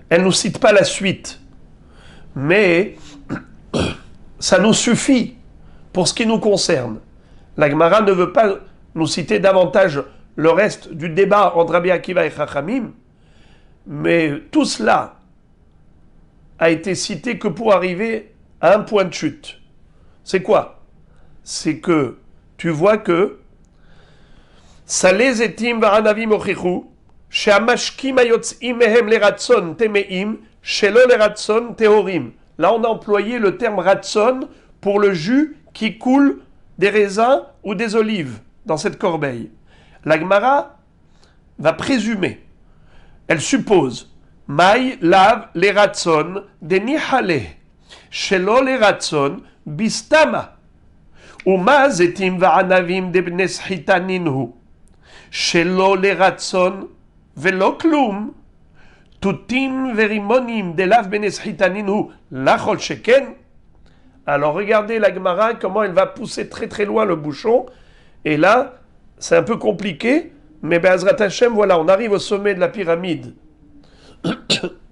Elle ne nous cite pas la suite. Mais ça nous suffit pour ce qui nous concerne. La Gemara ne veut pas nous citer davantage le reste du débat entre Rabbi Akiva et Chachamim, mais tout cela a été cité que pour arriver à un point de chute. C'est quoi? C'est que tu vois que Salé zetim va'anavim ochichu, she'amashkim hayotzim mehem leratson temeim, shelo leratson tehorim. Là, on a employé le terme ratson pour le jus qui coule des raisins ou des olives dans cette corbeille. La Gemara va présumer, elle suppose, Maï lav les ratson des nihale, shelo les ratson bistama, uma zetim va'anavim de bnes hitaninhu, shelo les ratson velo klum, tutim verimonim de lav bnes hitaninhu, lachol sheken. Alors regardez la Gemara, comment elle va pousser très très loin le bouchon, et là, c'est un peu compliqué, mais Be'ezrat Hashem, voilà, on arrive au sommet de la pyramide.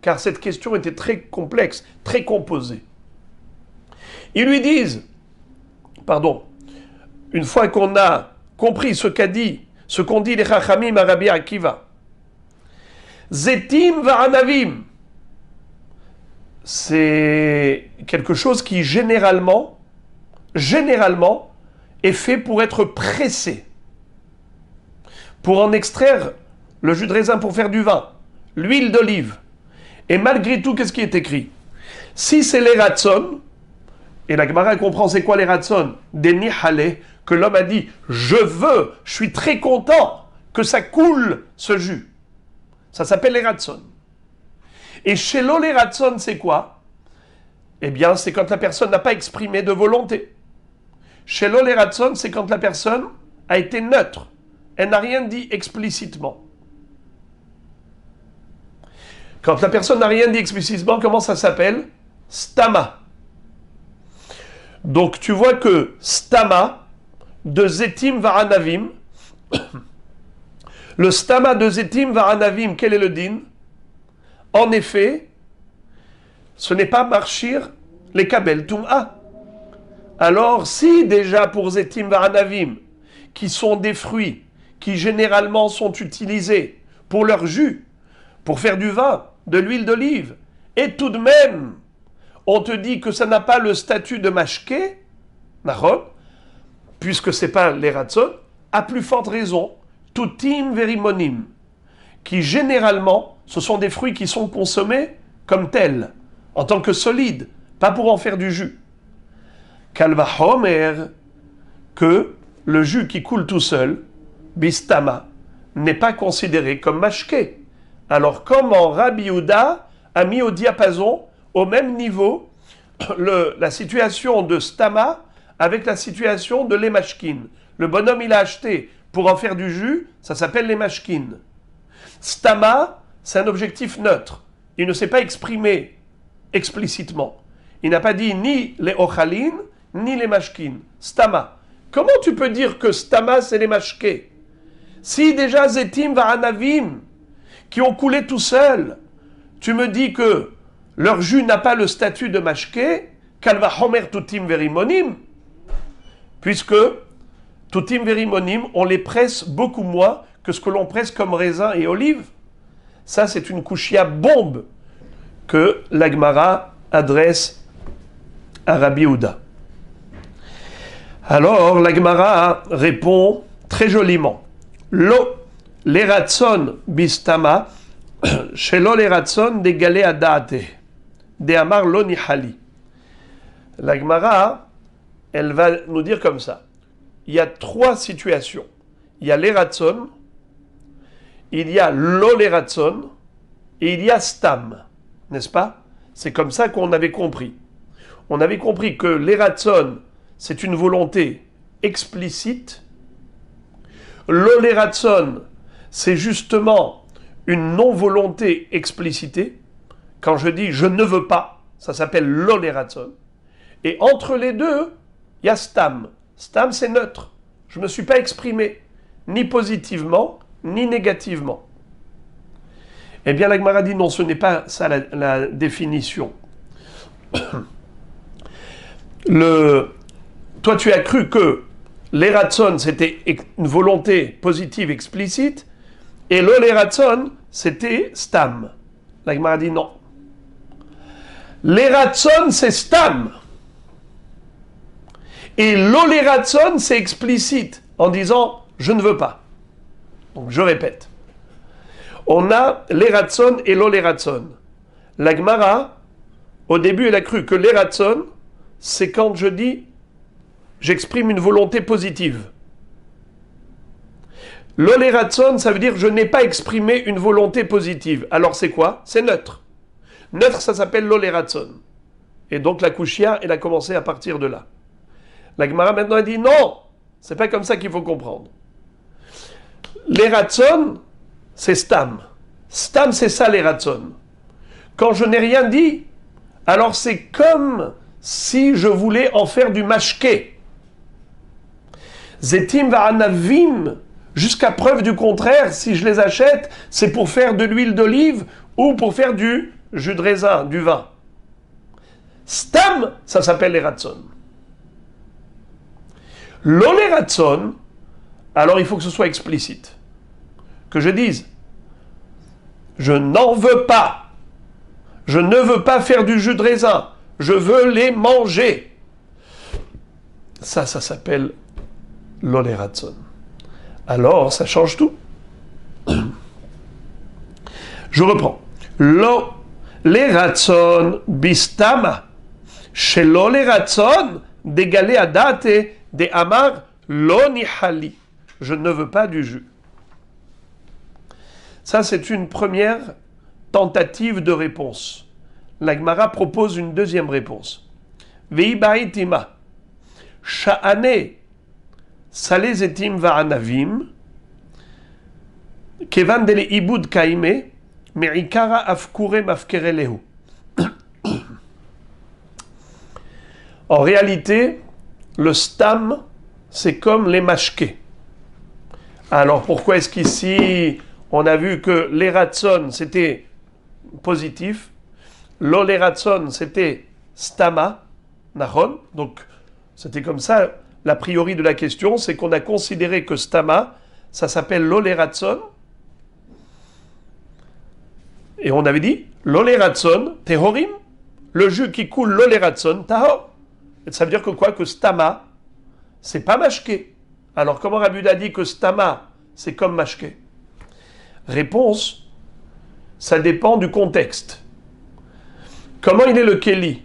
Car cette question était très complexe, très composée. Ils lui disent, une fois qu'on a compris ce qu'ont dit les Chachamim à Rabbi Akiva, Zetim va'anavim, c'est quelque chose qui généralement, est fait pour être pressé, pour en extraire le jus de raisin pour faire du vin, l'huile d'olive. Et malgré tout, qu'est-ce qui est écrit? Si c'est les ratson, et la Gemara comprend c'est quoi les ratson, des nihale, que l'homme a dit, je suis très content que ça coule ce jus. Ça s'appelle les ratson. Et chez les ratson, c'est quoi? Eh bien, c'est quand la personne n'a pas exprimé de volonté. Chez les ratson, c'est quand la personne a été neutre. Elle n'a rien dit explicitement. Quand la personne n'a rien dit explicitement, comment ça s'appelle? Stama. Donc tu vois que stama de Zetim va'anavim, le stama de Zetim va'anavim, quel est le din? En effet, ce n'est pas marchir les kabel tum'a. Alors si déjà pour Zetim va'anavim, qui sont des fruits, qui généralement sont utilisés pour leur jus, pour faire du vin, de l'huile d'olive, et tout de même, on te dit que ça n'a pas le statut de mashké, Nachon, puisque ce n'est pas les ratson, à plus forte raison, tutim verimonim, qui généralement, ce sont des fruits qui sont consommés comme tels, en tant que solides, pas pour en faire du jus. Kalvahomer, que le jus qui coule tout seul, bistama, n'est pas considéré comme mashké. Alors comment Rabbi Yehuda a mis au diapason, au même niveau, la situation de stama avec la situation de l'émashkin. Le bonhomme, il a acheté pour en faire du jus, ça s'appelle l'émashkin. Stama, c'est un objectif neutre. Il ne s'est pas exprimé explicitement. Il n'a pas dit ni les ochalin, ni les mashkin. Stama. Comment tu peux dire que stama, c'est les mashké? Si déjà zetim varanavim, qui ont coulé tout seuls, tu me dis que leur jus n'a pas le statut de mashké, kalva homer tutim verimonim, puisque tutim verimonim, on les presse beaucoup moins que ce que l'on presse comme raisin et olive. Ça, c'est une kushia bombe que l'Agmara adresse à Rabbi Yehuda. Alors, l'Agmara répond très joliment. Lo, l'eratson bistama, shelo l'eratson de galé adate, de amar lo nihali. L'Agmara, elle va nous dire comme ça. Il y a trois situations. Il y a l'eratson, il y a lo l'eratson, et il y a stam. N'est-ce pas? C'est comme ça qu'on avait compris. On avait compris que l'eratson, c'est une volonté explicite. L'olératson, c'est justement une non-volonté explicitée. Quand je dis je ne veux pas, ça s'appelle l'olératson. Et entre les deux, il y a stam. Stam, c'est neutre. Je ne me suis pas exprimé, ni positivement, ni négativement. Eh bien, la Gemara dit non, ce n'est pas ça la définition. Toi, tu as cru que l'eratson, c'était une volonté positive explicite, et l'olératson, c'était stam. La Gemara dit non. L'eratson, c'est stam. Et l'olératson, c'est explicite, en disant je ne veux pas. Donc, je répète. On a l'eratson et l'olératson. La Gemara, au début, elle a cru que l'eratson, c'est quand je dis j'exprime une volonté positive. L'olératson, ça veut dire je n'ai pas exprimé une volonté positive. Alors c'est quoi? C'est neutre. Neutre, ça s'appelle l'olératson. Et donc la kushia, elle a commencé à partir de là. La Gemara maintenant a dit non, c'est pas comme ça qu'il faut comprendre. L'eratson, c'est stam. Stam, c'est ça l'eratson. Quand je n'ai rien dit, alors c'est comme si je voulais en faire du mashké. Zetim va'anavim, jusqu'à preuve du contraire, si je les achète, c'est pour faire de l'huile d'olive ou pour faire du jus de raisin, du vin. Stam, ça s'appelle l'eratson. L'olératson, alors il faut que ce soit explicite. Que je dise, je n'en veux pas. Je ne veux pas faire du jus de raisin. Je veux les manger. Ça s'appelle l'olératson. Alors, ça change tout. Je reprends. L'olératson bistama. Chez l'olératson, d'égaler à date, de amar l'onihali. Je ne veux pas du jus. Ça, c'est une première tentative de réponse. La Gemara propose une deuxième réponse. Veibaitima. Sha'ane salezetim va'anavim kevan dele ibud kaime me'ikara afkure mafkerelehu. En réalité, le stam, c'est comme les mashké. Alors pourquoi est-ce qu'ici on a vu que l'eratson c'était positif, l'olératson c'était stama, nachon, donc c'était comme ça, l'a priori de la question, c'est qu'on a considéré que stama, ça s'appelle l'olératson, et on avait dit l'olératson, tehorim, le jus qui coule l'olératson, tahor. Ça veut dire que quoi? Que stama, c'est pas mashké. Alors comment Rabbi Yehuda dit que stama, c'est comme mashké? Réponse, ça dépend du contexte. Comment il est le keli?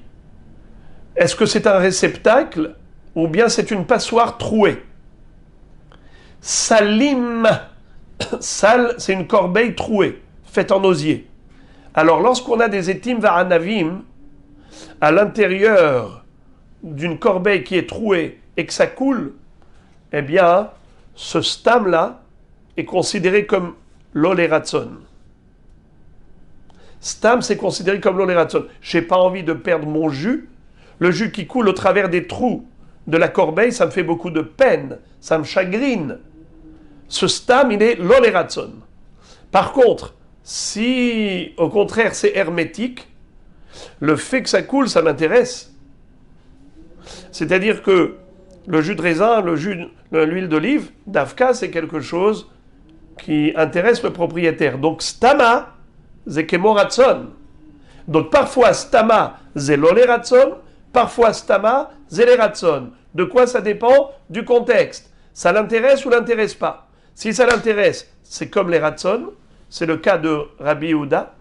Est-ce que c'est un réceptacle ou bien c'est une passoire trouée? Salim, sal, c'est une corbeille trouée, faite en osier. Alors lorsqu'on a des etim va'anavim à l'intérieur d'une corbeille qui est trouée et que ça coule, eh bien, ce stam-là est considéré comme l'olératson. Stam, c'est considéré comme l'olératson. Je n'ai pas envie de perdre mon jus. Le jus qui coule au travers des trous de la corbeille, ça me fait beaucoup de peine, ça me chagrine. Ce stam, il est l'olératson. Par contre, si au contraire c'est hermétique, le fait que ça coule, ça m'intéresse. C'est-à-dire que le jus de raisin, l'huile d'olive, d'Afka, c'est quelque chose qui intéresse le propriétaire. Donc stama, c'est kemoratson. Donc parfois stama, c'est l'olératson, parfois stama, c'est l'ératson. De quoi ça dépend? Du contexte. Ça l'intéresse ou l'intéresse pas? Si ça l'intéresse, c'est comme les ratson, c'est le cas de Rabbi Yehuda.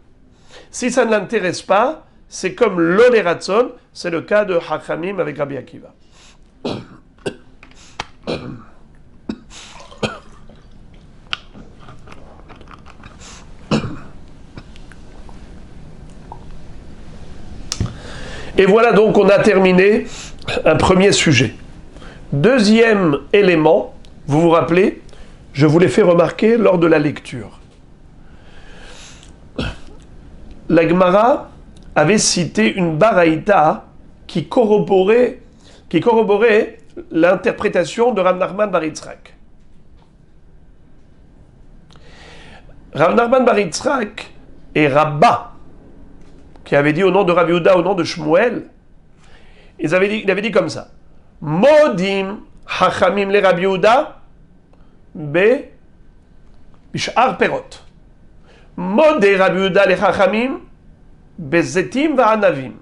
Si ça ne l'intéresse pas, c'est comme l'olératson, c'est le cas de Hachamim avec Rabbi Akiva. Et voilà donc on a terminé un premier sujet. Deuxième élément, vous vous rappelez, je vous l'ai fait remarquer lors de la lecture. La Gemara avait cité une baraïta qui corroborait l'interprétation de Rav Nachman bar Yitzhak. Rav Nachman bar Yitzhak et Rabba, qui avait dit au nom de Rabbi Yehuda, au nom de Shmuel, il avait dit comme ça: Modim hachamim le Rabbi Yehuda bishar perot. Modé Rabbi Yehuda le hachamim bezetim va'anavim.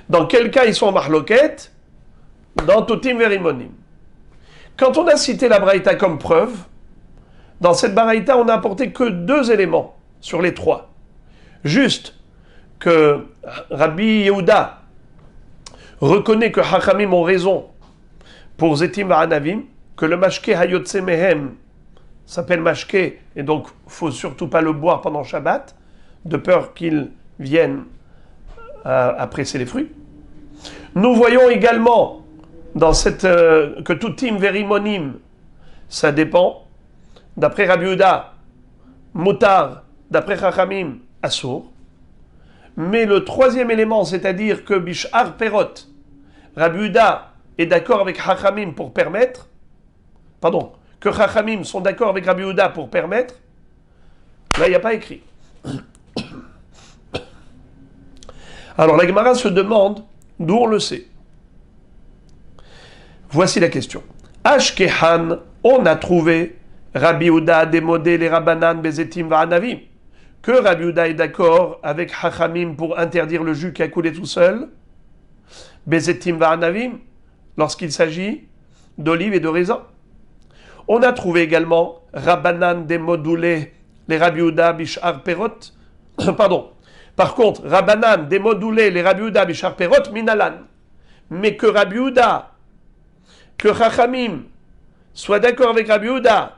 Dans quel cas ils sont en mahloket? Dans tutim verimonim. Quand on a cité la braïta comme preuve, dans cette braïta on n'a apporté que 2 éléments sur les 3. Juste que Rabbi Yehuda reconnaît que Hachamim ont raison pour Zetim Va'anavim, que le mashké hayotse mehem s'appelle mashké, et donc il ne faut surtout pas le boire pendant Shabbat, de peur qu'il vienne à presser les fruits. Nous voyons également dans que tutim verimonim, ça dépend, d'après Rabbi Yehuda, mutar, d'après Chachamim, assour. Mais le troisième élément, c'est-à-dire que bishar perot, Rabbi Yehuda est d'accord avec Chachamim pour permettre, que Chachamim sont d'accord avec Rabbi Yehuda pour permettre, là il n'y a pas écrit. Alors la Gemara se demande d'où on le sait. Voici la question. Ashkehan, on a trouvé Rabbi Yehuda démodé les Rabbanan bezetim va'anavim, que Rabbi Yehuda est d'accord avec Hachamim pour interdire le jus qui a coulé tout seul, bezetim va'anavim, lorsqu'il s'agit d'olive et de raisin. On a trouvé également Rabbanan démodulé les Rabbi Yehuda bishar perot, Par contre, Rabbanan démodulé les Rabbi Yehuda bishar perot minalan, mais que Rabbi Yehuda, que Chachamim soit d'accord avec Rabbi Yehuda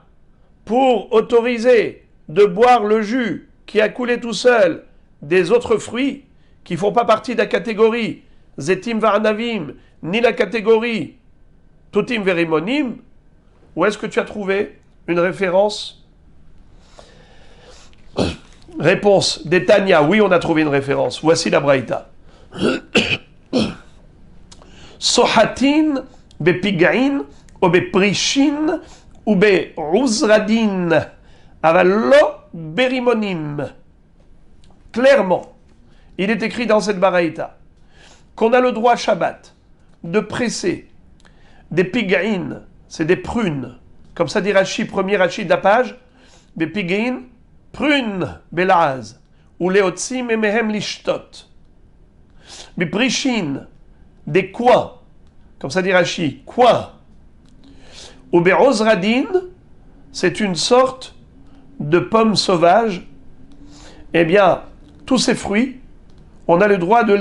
pour autoriser de boire le jus qui a coulé tout seul des autres fruits qui ne font pas partie de la catégorie Zetim Va'anavim, ni la catégorie Tutim Verimonim, où est-ce que tu as trouvé une référence? Réponse d'Etania, oui, on a trouvé une référence. Voici la braïta. Sohatin bepigain ou beprishin ou be'uzradin avallo berimonim. Clairement, il est écrit dans cette baraïta qu'on a le droit Shabbat de presser des pigain, c'est des prunes, comme ça dit Rashi, premier Rashi de la page, des pigain, prunes belaz, ou leotzim et mehem lishtot. Beprishin, des coins, comme ça dit Rashi, coins, Ou be'ozradin, c'est une sorte de pomme sauvage. Eh bien, tous ces fruits, on a le droit de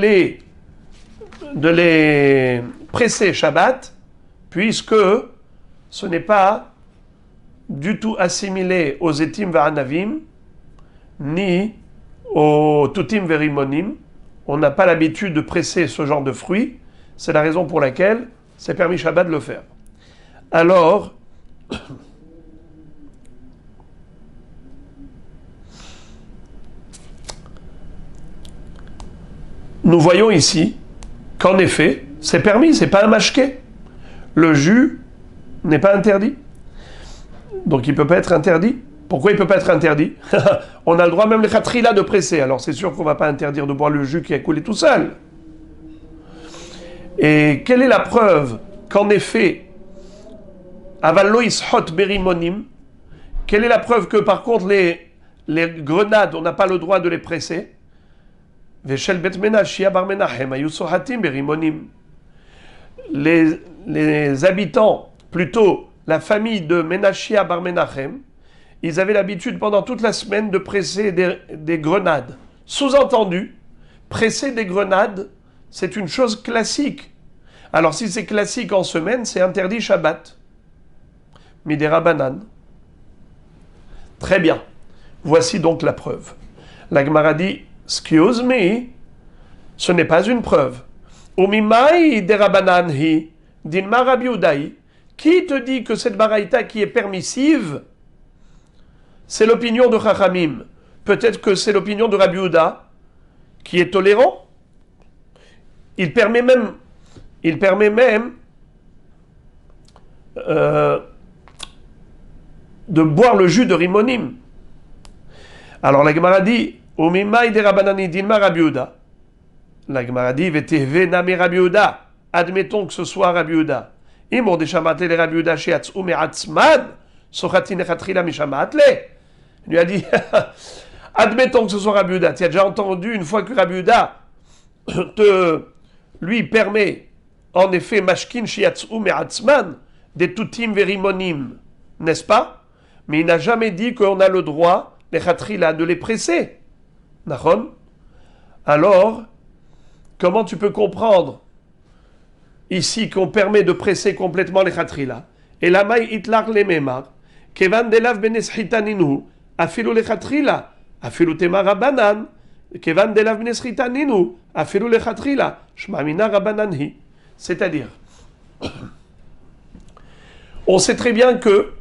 les presser Shabbat, puisque ce n'est pas du tout assimilé aux etim va'anavim, ni aux tutim verimonim. On n'a pas l'habitude de presser ce genre de fruits. C'est la raison pour laquelle c'est permis Shabbat de le faire. Alors, nous voyons ici qu'en effet, c'est permis, c'est pas un mashké. Le jus n'est pas interdit. Donc il ne peut pas être interdit. Pourquoi il ne peut pas être interdit? On a le droit même les khatrila de presser. Alors c'est sûr qu'on ne va pas interdire de boire le jus qui a coulé tout seul. Et quelle est la preuve qu'en effet, avallo ishot berimonim, quelle est la preuve que par contre les grenades, on n'a pas le droit de les presser? Veshel bet menashia bar menachem ayu sohatim berimonim. Les habitants, plutôt la famille de Menachia bar Menachem, ils avaient l'habitude pendant toute la semaine de presser des grenades. Sous-entendu, presser des grenades, c'est une chose classique. Alors si c'est classique en semaine, c'est interdit Shabbat. Midera banane. Très bien. Voici donc la preuve. La Gemara dit, excuse me, ce n'est pas une preuve. Umimai derabanan hi, dinma Rabbi Udaï. Qui te dit que cette baraïta qui est permissive, c'est l'opinion de Chachamim? Peut-être que c'est l'opinion de Rabbi Uda, qui est tolérant. Il permet même de boire le jus de Rimonim. Alors la Gemara dit, Umimai derabanani dinma Rabbi Uda. La Gemara dit, Vetehve name Rabbi Uda. Admettons que ce soit Rabbi Uda. Imon de Shamatle le Rabbi Uda sheatz umeatzman, sochatin echatrila mishamatle. Il lui a dit, admettons que ce soit Rabbi Uda. Tu as déjà entendu une fois que Rabbi Uda lui permet, en effet, mashkin sheatz umeatzman, des tutim verimonim, n'est-ce pas? Mais il n'a jamais dit qu'on a le droit, les chatrila, de les presser. Nachon? Alors, comment tu peux comprendre ici qu'on permet de presser complètement les chatrila? Et la maï itlar les memar, kevan delav beneschitaninu, afilu les chatrila, afilu temar rabanan, kevan delav beneschitaninu, afilu les chatrila, shmamina rabananhi. C'est-à-dire, on sait très bien que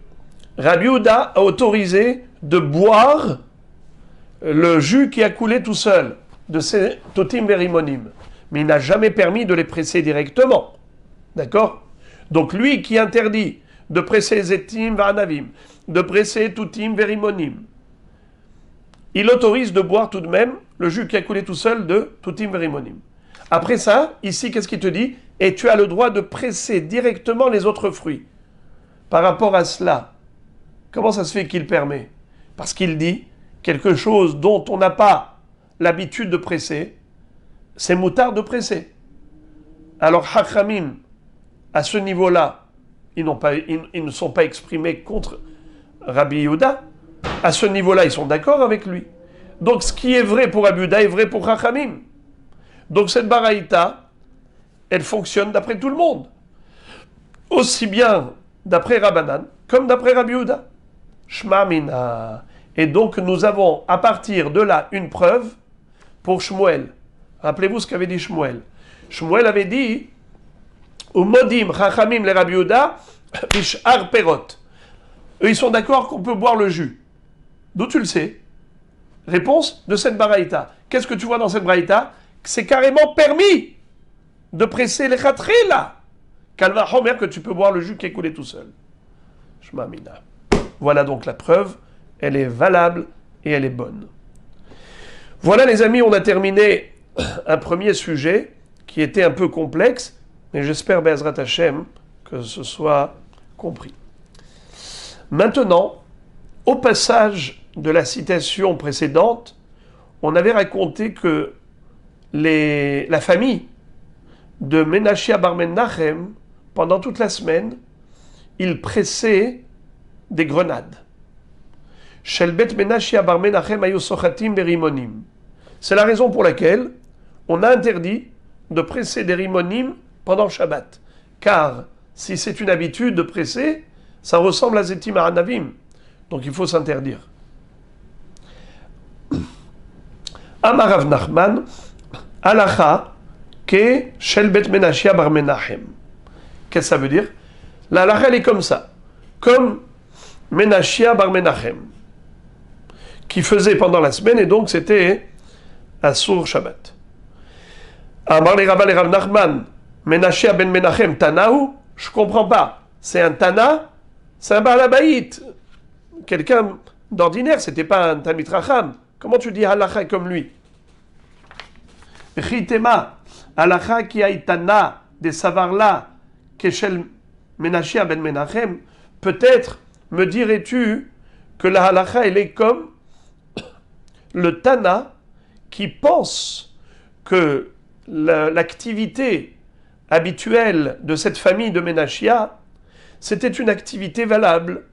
Rabbi Uda a autorisé de boire le jus qui a coulé tout seul de ces totim verimonim. Mais il n'a jamais permis de les presser directement. D'accord? Donc lui qui interdit de presser zetim va'anavim, de presser tutim verimonim, il autorise de boire tout de même le jus qui a coulé tout seul de tutim verimonim. Après ça, ici, qu'est-ce qu'il te dit? Et tu as le droit de presser directement les autres fruits. Par rapport à cela, comment ça se fait qu'il permet? Parce qu'il dit quelque chose dont on n'a pas l'habitude de presser, c'est moutard de presser. Alors, Hachamim, à ce niveau-là, ils ne sont pas exprimés contre Rabbi Yehuda. À ce niveau-là, ils sont d'accord avec lui. Donc, ce qui est vrai pour Rabbi Yehuda est vrai pour Hachamim. Donc, cette baraïta, elle fonctionne d'après tout le monde. Aussi bien d'après Rabbanan, comme d'après Rabbi Yehuda. Shma mina. Et donc, nous avons, à partir de là, une preuve pour Shmuel. Rappelez-vous ce qu'avait dit Shmuel. Shmuel avait dit Umodim chachamim le Rabbi Yehuda bishar perot. Eux, ils sont d'accord qu'on peut boire le jus. D'où tu le sais? Réponse de cette baraïta. Qu'est-ce que tu vois dans cette baraïta? C'est carrément permis de presser les chatrila. Kalva homer que tu peux boire le jus qui est coulé tout seul. Shma mina. Voilà donc la preuve. Elle est valable et elle est bonne. Voilà les amis, on a terminé un premier sujet qui était un peu complexe, mais j'espère, Be'ezrat Hashem, que ce soit compris. Maintenant, au passage de la citation précédente, on avait raconté que la famille de Menachia bar Menachem, pendant toute la semaine, il pressait des grenades. Shel Bet Menashia bar Menachem ayu sochatim berimonim. C'est la raison pour laquelle on a interdit de presser des rimonim pendant Shabbat. Car si c'est une habitude de presser, ça ressemble à Zetim Anavim. Donc il faut s'interdire. Amar Rav Nachman, halacha ke shel bet Menashia bar Menachem. Qu'est-ce que ça veut dire? La halacha elle est comme ça. Comme Menashia bar Menachem, qui faisait pendant la semaine, et donc c'était Asur Shabbat. Amar le Rav Nachman, Menashia ben Menachem Tanahu, je comprends pas. C'est un Tana, c'est un Baal Habayit. Quelqu'un d'ordinaire, c'était pas un Talmid Racham. Comment tu dis halacha comme lui? Chitema, halacha ki aitana de savarla keshel Menashia ben Menachem. Peut-être me dirais-tu que la halacha elle est comme le Tana qui pense que l'activité habituelle de cette famille de Menashia, c'était une activité valable.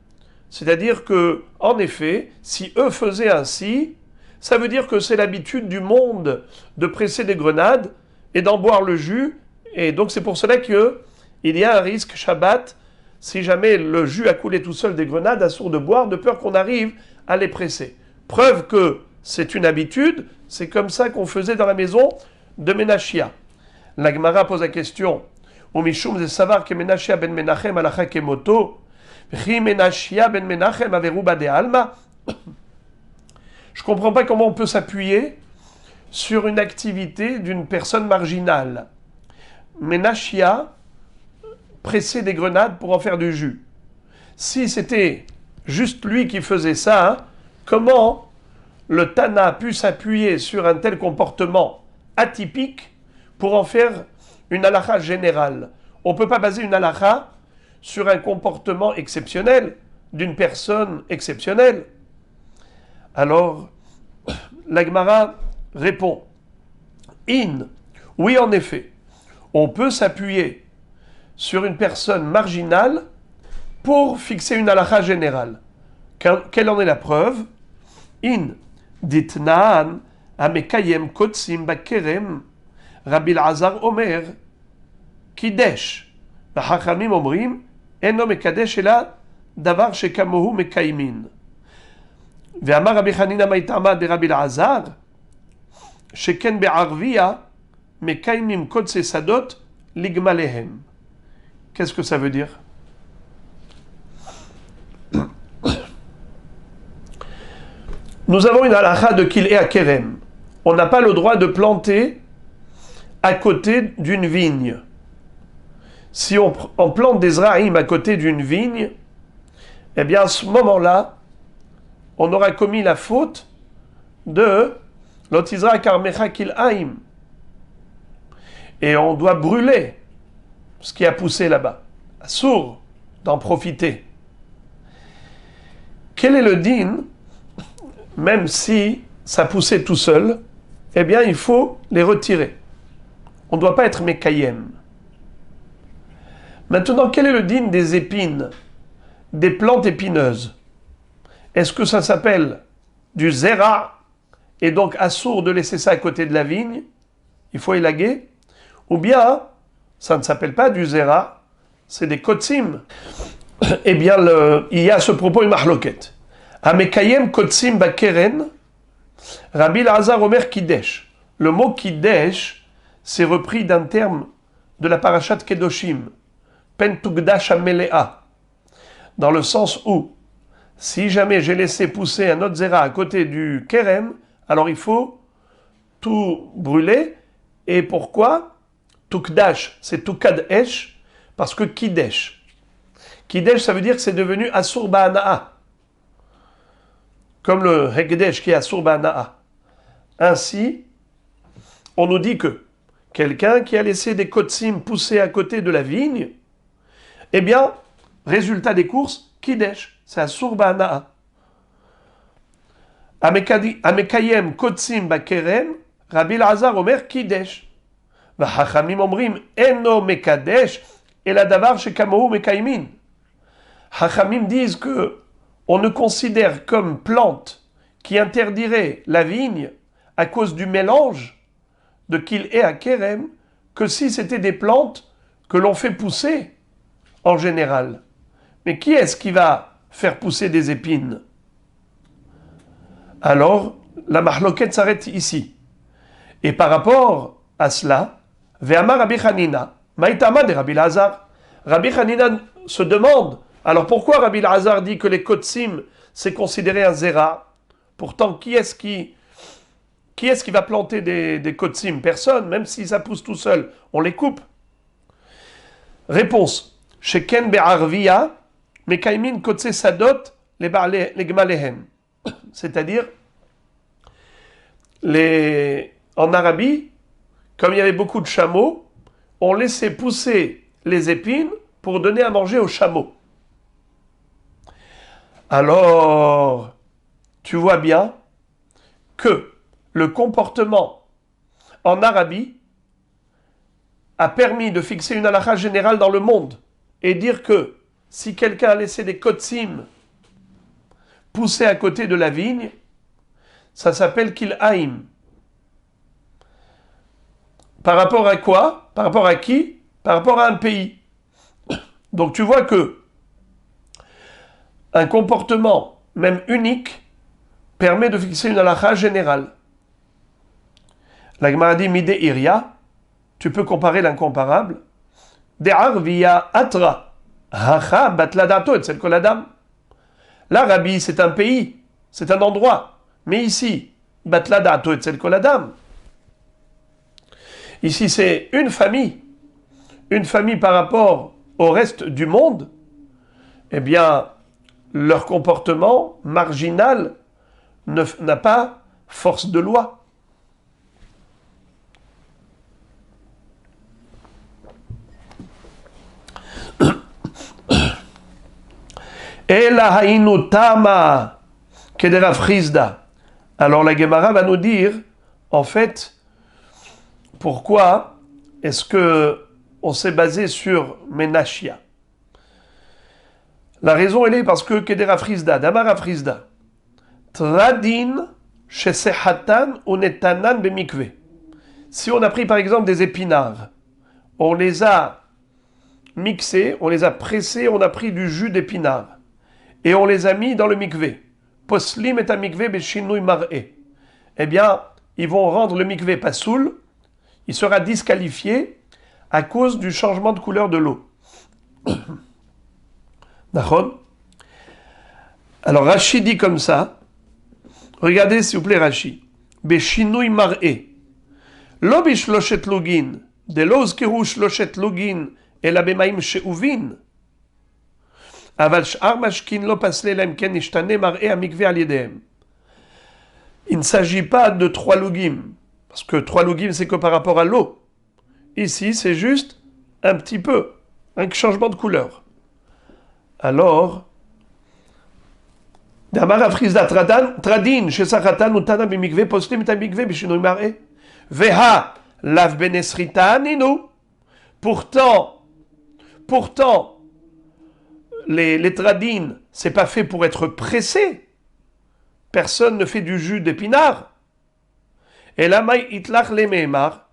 C'est-à-dire que, en effet, si eux faisaient ainsi, ça veut dire que c'est l'habitude du monde de presser des grenades et d'en boire le jus. Et donc c'est pour cela qu'il y a un risque Shabbat, si jamais le jus a coulé tout seul des grenades, assourd de boire, de peur qu'on arrive à les presser. Preuve que c'est une habitude, c'est comme ça qu'on faisait dans la maison de Menashia. La Gemara pose la question, Umishum de savar que Menashia ben Menachem alacha kemoto, ri Menashia ben Menachem averuba de alma. Je ne comprends pas comment on peut s'appuyer sur une activité d'une personne marginale. Menashia pressait des grenades pour en faire du jus. Si c'était juste lui qui faisait ça, comment le Tana a pu s'appuyer sur un tel comportement atypique pour en faire une halakha générale? On ne peut pas baser une halakha sur un comportement exceptionnel d'une personne exceptionnelle. Alors, la Gemara répond, oui en effet, on peut s'appuyer sur une personne marginale pour fixer une halakha générale. Quelle en est la preuve? Ditnaan amekayem kotsim bakerem Rabbi Elazar Omer kidesh v'chachamim omrim eno mekadesh ela davar shekamohu mekaymin ve'amar Rabbi Chanina maitama de Rabbi Elazar sheken be'arvia mekaymim kotse sadot ligmalehem. Qu'est-ce que ça veut dire? Nous avons une halakha de Kil'e Akerem. On n'a pas le droit de planter à côté d'une vigne. Si on plante des zra'im à côté d'une vigne, eh bien à ce moment-là, on aura commis la faute de l'otizra karmecha kil'aim. Et on doit brûler ce qui a poussé là-bas. Assour d'en profiter. Quel est le din? Même si ça poussait tout seul, eh bien il faut les retirer. On ne doit pas être mekayem. Maintenant, quel est le din des épines, des plantes épineuses? Est-ce que ça s'appelle du zera, et donc assour de laisser ça à côté de la vigne? Il faut élaguer. Ou bien, ça ne s'appelle pas du zera, c'est des kotsim. Eh bien, il y a à ce propos une mahloket. Amekayem kotsim bakeren, Rabbi Elazar Omer kidesh. Le mot kidesh, c'est repris d'un terme de la parashat Kedoshim, pentugdash amelea, dans le sens où, si jamais j'ai laissé pousser un autre zera à côté du kerem, alors il faut tout brûler. Et pourquoi? Tukdash, c'est tukadesh, parce que kidesh. Kidesh, ça veut dire que c'est devenu asur ba'ana'a. Comme le Hekdesh qui est Asur Ba'ana'a. Ainsi, on nous dit que quelqu'un qui a laissé des kotsim pousser à côté de la vigne, eh bien, résultat des courses, Kidesh, c'est Asur Ba'ana'a. Amekayem kotsim bakerem, Rabbi Elazar Omer Kidesh. V'chachamim omrim eno mekadesh, el adavar shekamohu mekaymin. Hachamim disent que on ne considère comme plante qui interdirait la vigne à cause du mélange de qu'il est à Kerem que si c'était des plantes que l'on fait pousser en général. Mais qui est-ce qui va faire pousser des épines? Alors, la mahloket s'arrête ici. Et par rapport à cela, Ve'amar Rabbi Hanina, Maïtama de Rabbi Lazar, Rabbi Hanina se demande, alors pourquoi Rabbi Lazar dit que les kotsim, c'est considéré un zera? Pourtant, qui est-ce qui va planter des kotsim? Personne, même si ça pousse tout seul, on les coupe. Réponse, Sheken be'arviya, mekaimin kotse sadot, les gmalehem. C'est-à-dire, en Arabie, comme il y avait beaucoup de chameaux, on laissait pousser les épines pour donner à manger aux chameaux. Alors, tu vois bien que le comportement en Arabie a permis de fixer une halakha générale dans le monde et dire que si quelqu'un a laissé des kotsim pousser à côté de la vigne, ça s'appelle kil'aim. Par rapport à quoi? Par rapport à qui? Par rapport à un pays. Donc tu vois que un comportement, même unique, permet de fixer une halakha générale. La Gemara dit Mide Iria, tu peux comparer l'incomparable. De'ar via atra, hacha batladato et koladam. L'Arabie, c'est un pays, c'est un endroit. Mais ici, batladato et koladam. Ici, c'est une famille. Une famille par rapport au reste du monde. Eh bien, leur comportement marginal n'a pas force de loi. Et la haïnu tama kedera frisda. Alors la Gemara va nous dire, en fait, pourquoi est-ce que on s'est basé sur Menachia? La raison, elle est parce que kedera frisda, damara frisda, tradin shesehatan unetanan bemikve. Si on a pris par exemple des épinards, on les a mixés, on les a pressés, on a pris du jus d'épinards et on les a mis dans le mikvé. Poslim et mikvé beshinui mar'e. Eh bien, ils vont rendre le mikvé pasoul, il sera disqualifié à cause du changement de couleur de l'eau. D'accord? Alors Rashi dit comme ça, regardez s'il vous plaît Rashi, beshinui mar'e. Lo bishloshet lugin, de lo uzkeru shloshet lugin, ela bemaim she'uvin. Aval sh'ar mashkin lo pasle lem ken ishtane mar'e amikve al yedehem. Il ne s'agit pas de 3 lugim, parce que 3 lugim c'est que par rapport à l'eau. Ici c'est juste un petit peu, un changement de couleur. Alors, Damar afrizda tradin, shesachatan utana bimikve poslim et amikve bishinui mar'e. Veha lav benesrita ninu. Pourtant, les tradines, c'est pas fait pour être pressé. Personne ne fait du jus d'épinard. Et là, itlach le meimar.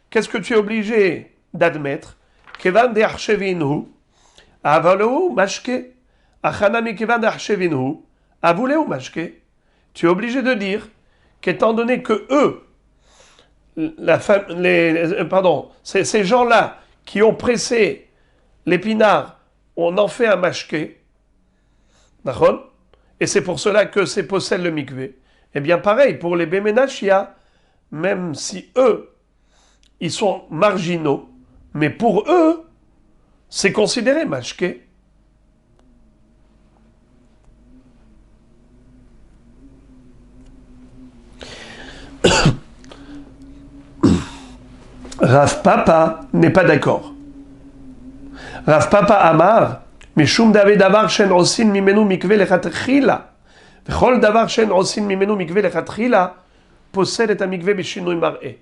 Qu'est-ce que tu es obligé d'admettre? Kevan de archevinhu, avaleu mashke, achanami kevan de archevinhu, avuleu mashke. Tu es obligé de dire qu'étant donné que eux, ces gens-là qui ont pressé l'épinard, on en fait un mashké, d'accord? Et c'est pour cela que c'est possède le mikvé. Eh bien pareil, pour les Béménachia, même si eux, ils sont marginaux, mais pour eux, c'est considéré mashké. Rav Papa n'est pas d'accord. Rav Papa Amar, Mishum David Davar Shen Osin Mimenu Mikve Lechatchila. V'chol Davar Shen Osin Mimenu Mikve Lechatchila possède et un mikve Bishinui Mar'e.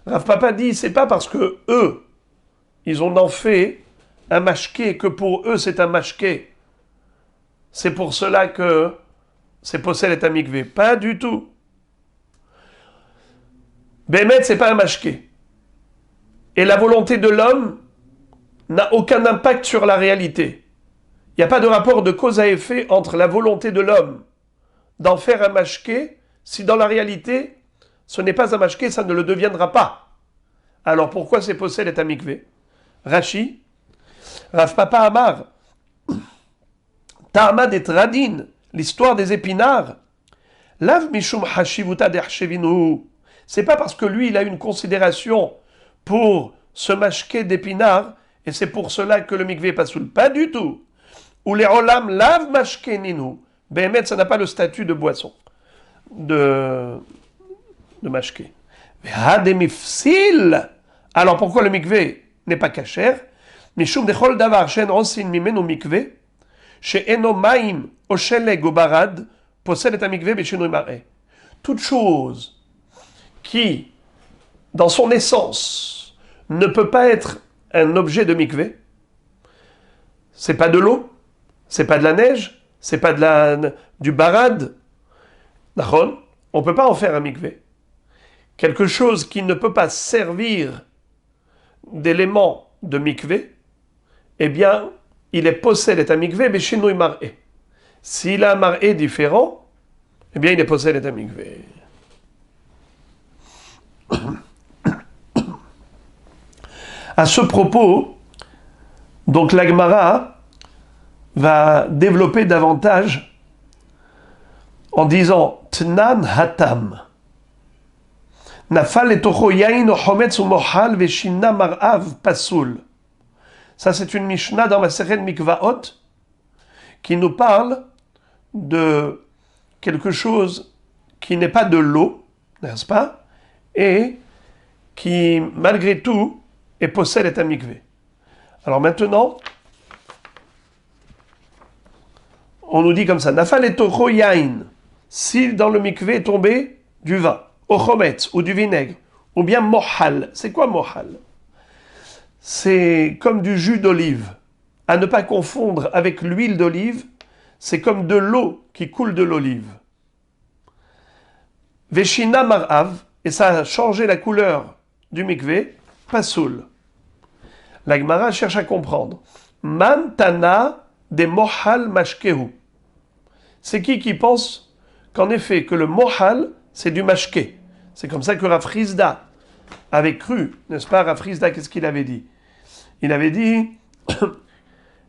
Rav Papa dit, c'est pas parce que eux, ils ont en fait un mashké, que pour eux c'est un mashké, c'est pour cela que c'est possède est un mikvé. Pas du tout. Bémet, c'est pas un mashké. Et la volonté de l'homme n'a aucun impact sur la réalité. Il n'y a pas de rapport de cause à effet entre la volonté de l'homme d'en faire un mashké, si dans la réalité, ce n'est pas un mashké, ça ne le deviendra pas. Alors pourquoi c'est possède est un mikvé? Rashi, Rav Papa Amar, Ta'amad et Radin, l'histoire des épinards, Lav Mishum Hashivuta Dershevinu. C'est pas parce que lui, il a une considération pour ce mashké d'épinards, et c'est pour cela que le mikvé pas soul. Pas du tout. Ou les olam lav mashké ninu. Béhémet, ça n'a pas le statut de boisson, de mashké. Vehademifsil. Alors pourquoi le mikvé n'est pas kasher? Mishum dechol davar shen osin mimenu mikvé. Chez Enomaim, Osheleg ou Barad, possède un mikvé b'shinui mar'eh. Toute chose qui, dans son essence, ne peut pas être un objet de mikvé, c'est pas de l'eau, c'est pas de la neige, c'est pas du barad, on peut pas en faire un mikvé. Quelque chose qui ne peut pas servir d'élément de mikvé, eh bien, il est possède est un mikvé, mais chez nous, mar'eh. S'il a un mar'eh différent, eh bien, il est possède est un mikvé. À ce propos, donc la Gemara va développer davantage en disant Tnan hatam. Nafal et tocho yain ochometz umohal veshinna mar'av pasul. Ça, c'est une Mishnah dans la Masechet Mikvaot qui nous parle de quelque chose qui n'est pas de l'eau, n'est-ce pas? Et qui, malgré tout, possède un mikvé. Alors maintenant, on nous dit comme ça, Nafal et tocho yain, si dans le mikvé est tombé du vin, ochometz ou du vinaigre, ou bien mohal. C'est quoi mohal? C'est comme du jus d'olive. À ne pas confondre avec l'huile d'olive, c'est comme de l'eau qui coule de l'olive. Veshina mar'av, et ça a changé la couleur du mikvé, pasoul. La Gemara cherche à comprendre. Man tana de mohal mashkehu. C'est qui pense qu'en effet, que le mohal, c'est du mashké. C'est comme ça que Rav Hrizda avait cru, n'est-ce pas? Rav Hrizda, qu'est-ce qu'il avait dit? Il avait dit,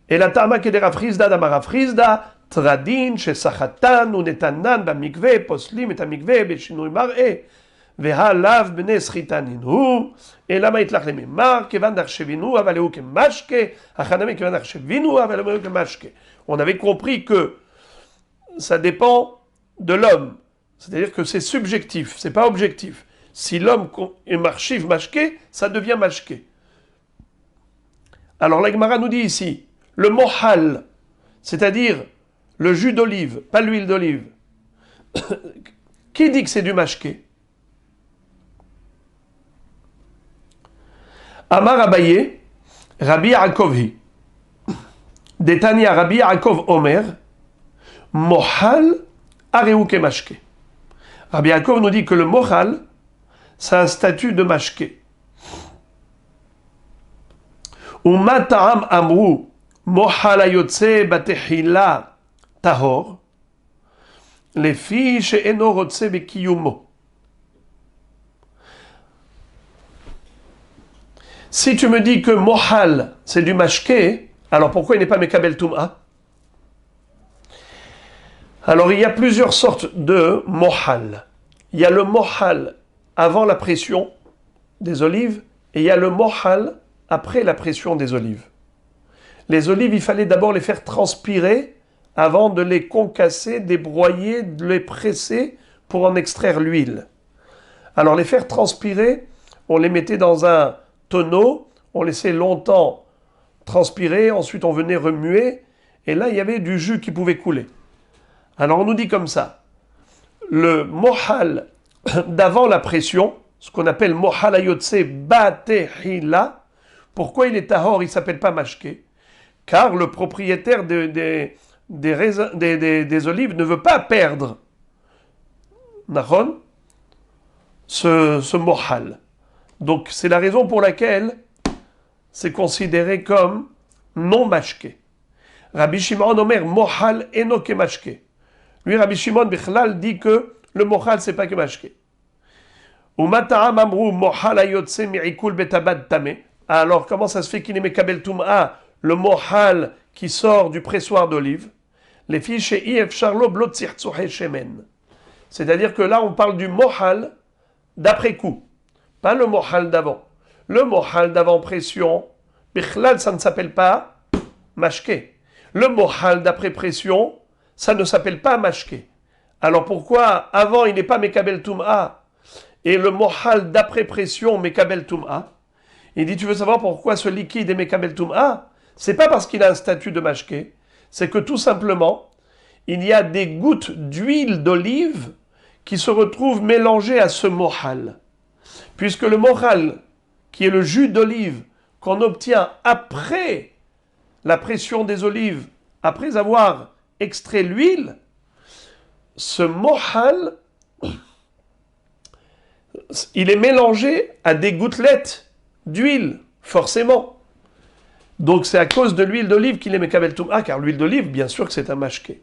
et la tama que de Rav Hrizda d'Amar Rav Hrizda, Tradin, chez Sachatan, ou Netanan, b'mikvé, poslim, et amikvé, b'shinui mar'eh, veha lav b'nei sritaninu, et lama itlach le mimar, kevan darshevinu, avaleu ke mashke, achaname kevan darshevinu, avaleu ke mashke. On avait compris que ça dépend de l'homme, c'est-à-dire que c'est subjectif, c'est pas objectif. Si l'homme est marchiv mashke, ça devient mashke. Alors la Gemara nous dit ici, le mohal, c'est-à-dire le jus d'olive, pas l'huile d'olive, qui dit que c'est du mashke? Amar Abaye, Rabbi Yaakovhi, Detania Rabbi Yaakov Omer, mohal areu ke mashke. Rabbi Yaakov nous dit que le mohal, c'est un statut de mashke. Uma ta'am amru mohal ayotze batehila tahor lefi she'eno rotze bekiyumo. Si tu me dis que mohal c'est du mashke, alors pourquoi il n'est pas mekabel tum'a? Alors il y a plusieurs sortes de mohal. Il y a le mohal avant la pression des olives et il y a le mohal après la pression des olives. Les olives, il fallait d'abord les faire transpirer avant de les concasser, débroyer, de les presser pour en extraire l'huile. Alors les faire transpirer, on les mettait dans un tonneau, on laissait longtemps transpirer, ensuite on venait remuer, et là il y avait du jus qui pouvait couler. Alors on nous dit comme ça, le mohal d'avant la pression, ce qu'on appelle mohal ayotse batehila, pourquoi il est tahor, il ne s'appelle pas mashke? car le propriétaire des olives ne veut pas perdre Nahon, ce mohal. Donc c'est la raison pour laquelle c'est considéré comme non mashke. Rabbi Shimon Omer mohal eno ke mashke. Lui, Rabbi Shimon Bichlal dit que le mohal c'est pas que mashke. Alors, comment ça se fait qu'il est mekabel tum'a, le mohal qui sort du pressoir d'olive? Les filles chez IF Charlot blotzir shemen. C'est-à-dire que là, on parle du mohal d'après coup, pas le mohal d'avant. Le mohal d'avant pression, bichlal, ça ne s'appelle pas mashke. Le mohal d'après pression, ça ne s'appelle pas mashke. Alors pourquoi avant il n'est pas mekabel tum'a? Et le mohal d'après pression, Mekabel Tum'a, il dit, tu veux savoir pourquoi ce liquide est Mekabel Tum'a? C'est pas parce qu'il a un statut de mashké, c'est que tout simplement, il y a des gouttes d'huile d'olive qui se retrouvent mélangées à ce mohal. Puisque le mohal, qui est le jus d'olive qu'on obtient après la pression des olives, après avoir extrait l'huile, ce mohal, il est mélangé à des gouttelettes d'huile, forcément. Donc c'est à cause de l'huile d'olive qu'il est mekabel tum'a, car l'huile d'olive, bien sûr que c'est un mashké.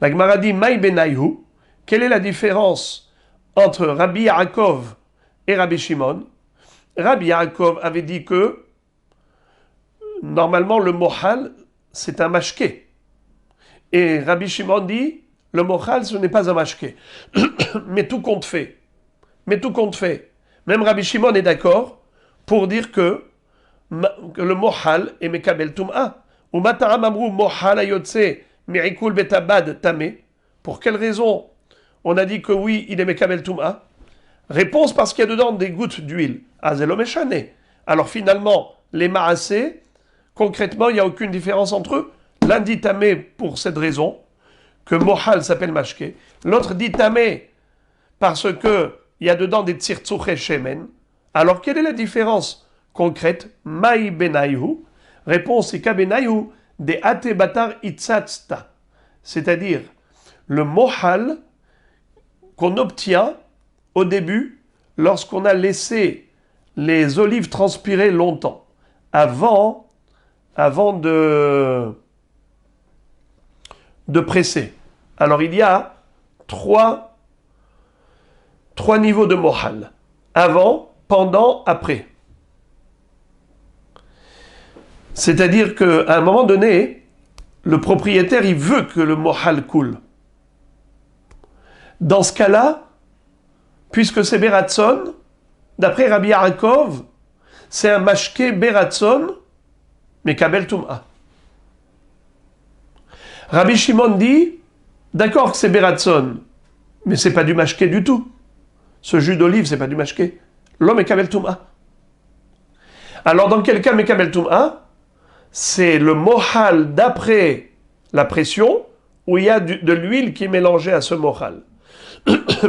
La Gemara dit, Maï benayhu, quelle est la différence entre Rabbi Yaakov et Rabbi Shimon? Rabbi Yaakov avait dit que, normalement, le mohal, c'est un mashké. Et Rabbi Shimon dit, le mohal, ce n'est pas un mashké. Mais tout compte fait. Même Rabbi Shimon est d'accord pour dire que le mohal est mekabel tum'a. Ou mataram amru mohal ayotse mi'ikul betabad tame. Pour quelle raison on a dit que oui, il est mekabel tum'a? Réponse, parce qu'il y a dedans des gouttes d'huile. Azelo meshane. Alors finalement, les ma'asé, concrètement, il n'y a aucune différence entre eux. L'un dit tamé pour cette raison, que mohal s'appelle mashke. L'autre dit tamé parce que il y a dedans des tzirtzouche shemen. Alors, quelle est la différence concrète? Maï benayhu. Réponse, c'est kabenayhu de ate batar itzatzta. C'est-à-dire, le mohal qu'on obtient au début lorsqu'on a laissé les olives transpirer longtemps, avant de presser. Alors, il y a trois niveaux de mohal. Avant, pendant, après. C'est-à-dire qu'à un moment donné, le propriétaire, il veut que le mohal coule. Dans ce cas-là, puisque c'est Beratson, d'après Rabbi Yaakov, c'est un mashké Beratson, mais Kabel Tum'a. Rabbi Shimon dit, d'accord que c'est Beratson, mais c'est pas du mashké du tout. Ce jus d'olive, c'est pas du mashké. L'homme est Kabel Tum'a. Alors, dans quel cas Mekabel Tum'a? C'est le mohal d'après la pression, où il y a de l'huile qui est mélangée à ce mohal.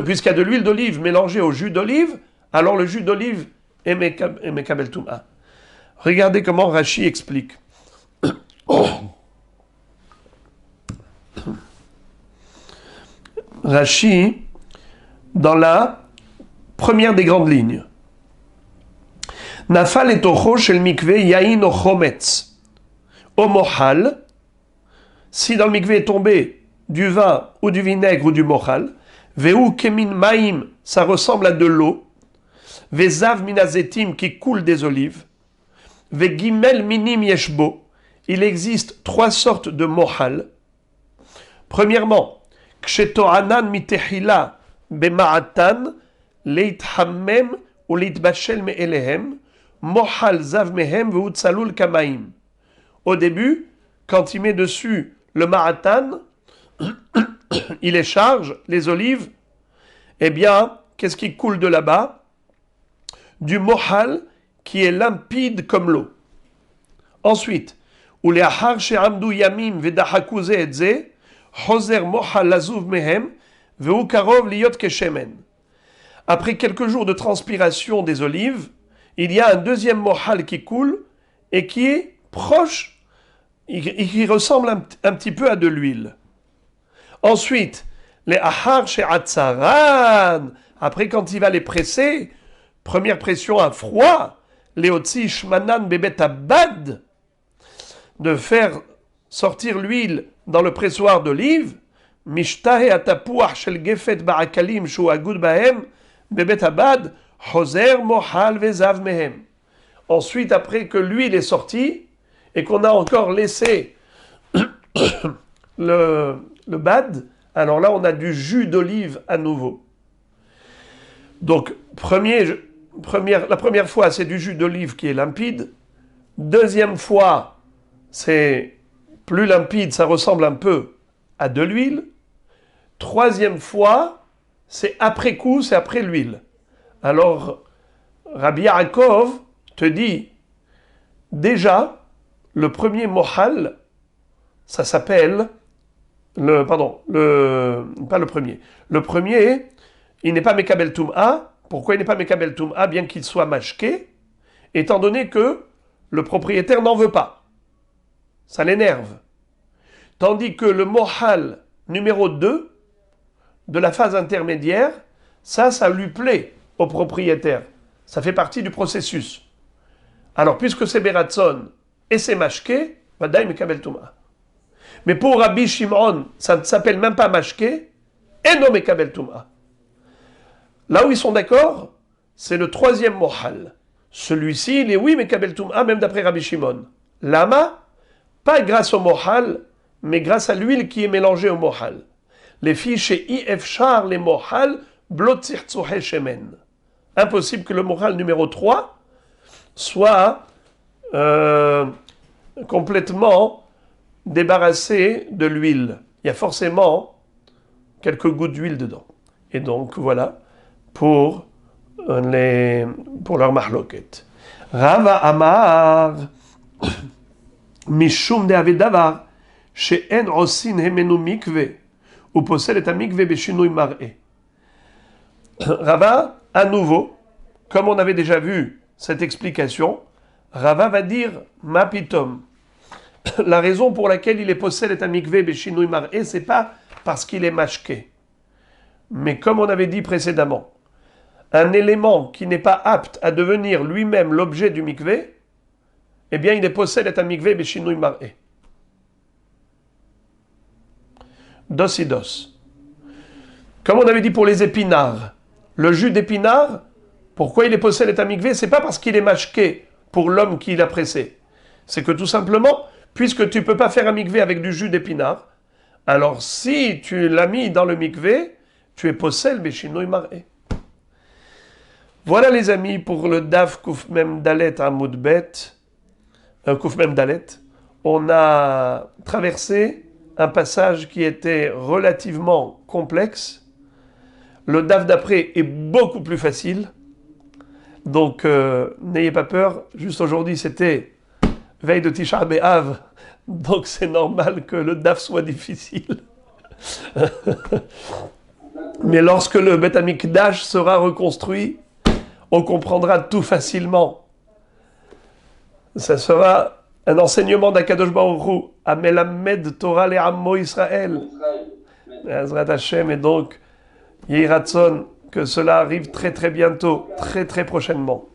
Puisqu'il y a de l'huile d'olive mélangée au jus d'olive, alors le jus d'olive est Mekabel Tum'a. Regardez comment Rashi explique. Rashi, dans la première des grandes lignes. Nafal et ocho shel mikve yain o chometz. Au mohal, si dans le mikve est tombé du vin ou du vinaigre ou du mohal, veu kemin maim, ça ressemble à de l'eau, vezav minazetim, qui coule des olives, ve gimel minim yeshbo, il existe trois sortes de mohal. Premièrement, ksheto-anan mitehila bema'atan leithammem ou leitbashel me'elehem, mohal zav mehem ve'utzalul kamaim. Au début, quand il met dessus le ma'atan, il les charge, les olives, eh bien, qu'est-ce qui coule de là-bas? Du mohal qui est limpide comme l'eau. Ensuite, ou les ahar she'amdu yamim ve'dahakuze etze, Hoser mohal lazuv mehem, veu karov liot keshemen. Après quelques jours de transpiration des olives, il y a un deuxième mohal qui coule et qui est proche, il ressemble un petit peu à de l'huile. Ensuite, les ahar chez Atzaran, après quand il va les presser, première pression à froid, les otzi shmanan bebet abad, de faire sortir l'huile dans le pressoir d'olive, mishtahe atapuach shel gefet ba'akalim shu agud bahem bebet abad, hoser mohal vezav mehem. Ensuite, après que l'huile est sortie et qu'on a encore laissé le bad, alors là, on a du jus d'olive à nouveau. Donc, la première fois, c'est du jus d'olive qui est limpide. Deuxième fois, c'est plus limpide, ça ressemble un peu à de l'huile. Troisième fois, c'est après coup, c'est après l'huile. Alors, Rabbi Yaakov te dit, déjà, le premier mohal, ça s'appelle, pas le premier. Le premier, il n'est pas Mekabel Tum'a. Pourquoi il n'est pas Mekabel Tum'a, bien qu'il soit mashké, étant donné que le propriétaire n'en veut pas. Ça l'énerve. Tandis que le mohal numéro 2, de la phase intermédiaire, ça lui plaît au propriétaire. Ça fait partie du processus. Alors, puisque c'est Beratson et c'est mashké, Vadaï Mekabel Tum'a. Mais pour Rabbi Shimon, ça ne s'appelle même pas mashké, et non Mekabel Tum'a. Là où ils sont d'accord, c'est le troisième mohal. Celui-ci, il est oui Mekabel Tum'a, même d'après Rabbi Shimon. Lama, pas grâce au mohal, mais grâce à l'huile qui est mélangée au mohal. Les filles chez Ifchar, les mohal, blotzir tzuhe shemen. Impossible que le mohal numéro 3 soit complètement débarrassé de l'huile. Il y a forcément quelques gouttes d'huile dedans. Et donc voilà pour leur mahloket. Rava Amar Mishum de Avedavar she'en osin hemenu mikve ou possède et mikve beshinui mar'e. Rava, à nouveau, comme on avait déjà vu cette explication, Rava va dire Mapitom. La raison pour laquelle il est possède et mikve beshinui mar'e, c'est pas parce qu'il est mashké. Mais comme on avait dit précédemment, un élément qui n'est pas apte à devenir lui-même l'objet du mikvé, eh bien il est possède et mikve beshinui mar'e. Dosidos. Comme on avait dit pour les épinards, le jus d'épinard, pourquoi il est possède et mikvé, c'est pas parce qu'il est mashké pour l'homme qui l'a pressé. C'est que tout simplement, puisque tu ne peux pas faire un mikvé avec du jus d'épinard, alors si tu l'as mis dans le mikvé, tu es possède beshinui mar'e. Voilà les amis pour le Daf Kuf Mem Dalet Amoud Bet, Kuf Mem Dalet. On a traversé un passage qui était relativement complexe. Le Daf d'après est beaucoup plus facile. Donc n'ayez pas peur. Juste aujourd'hui c'était veille de Tisha B'Av. Donc c'est normal que le Daf soit difficile. Mais lorsque le Bet Hamikdash sera reconstruit, on comprendra tout facilement. Ça sera un enseignement d'Akadosh Baruch Hu, à Melamed Torah le'ammo Israël. Azrat Hashem, et donc, Yehi Ratzon, que cela arrive très très bientôt, très très prochainement.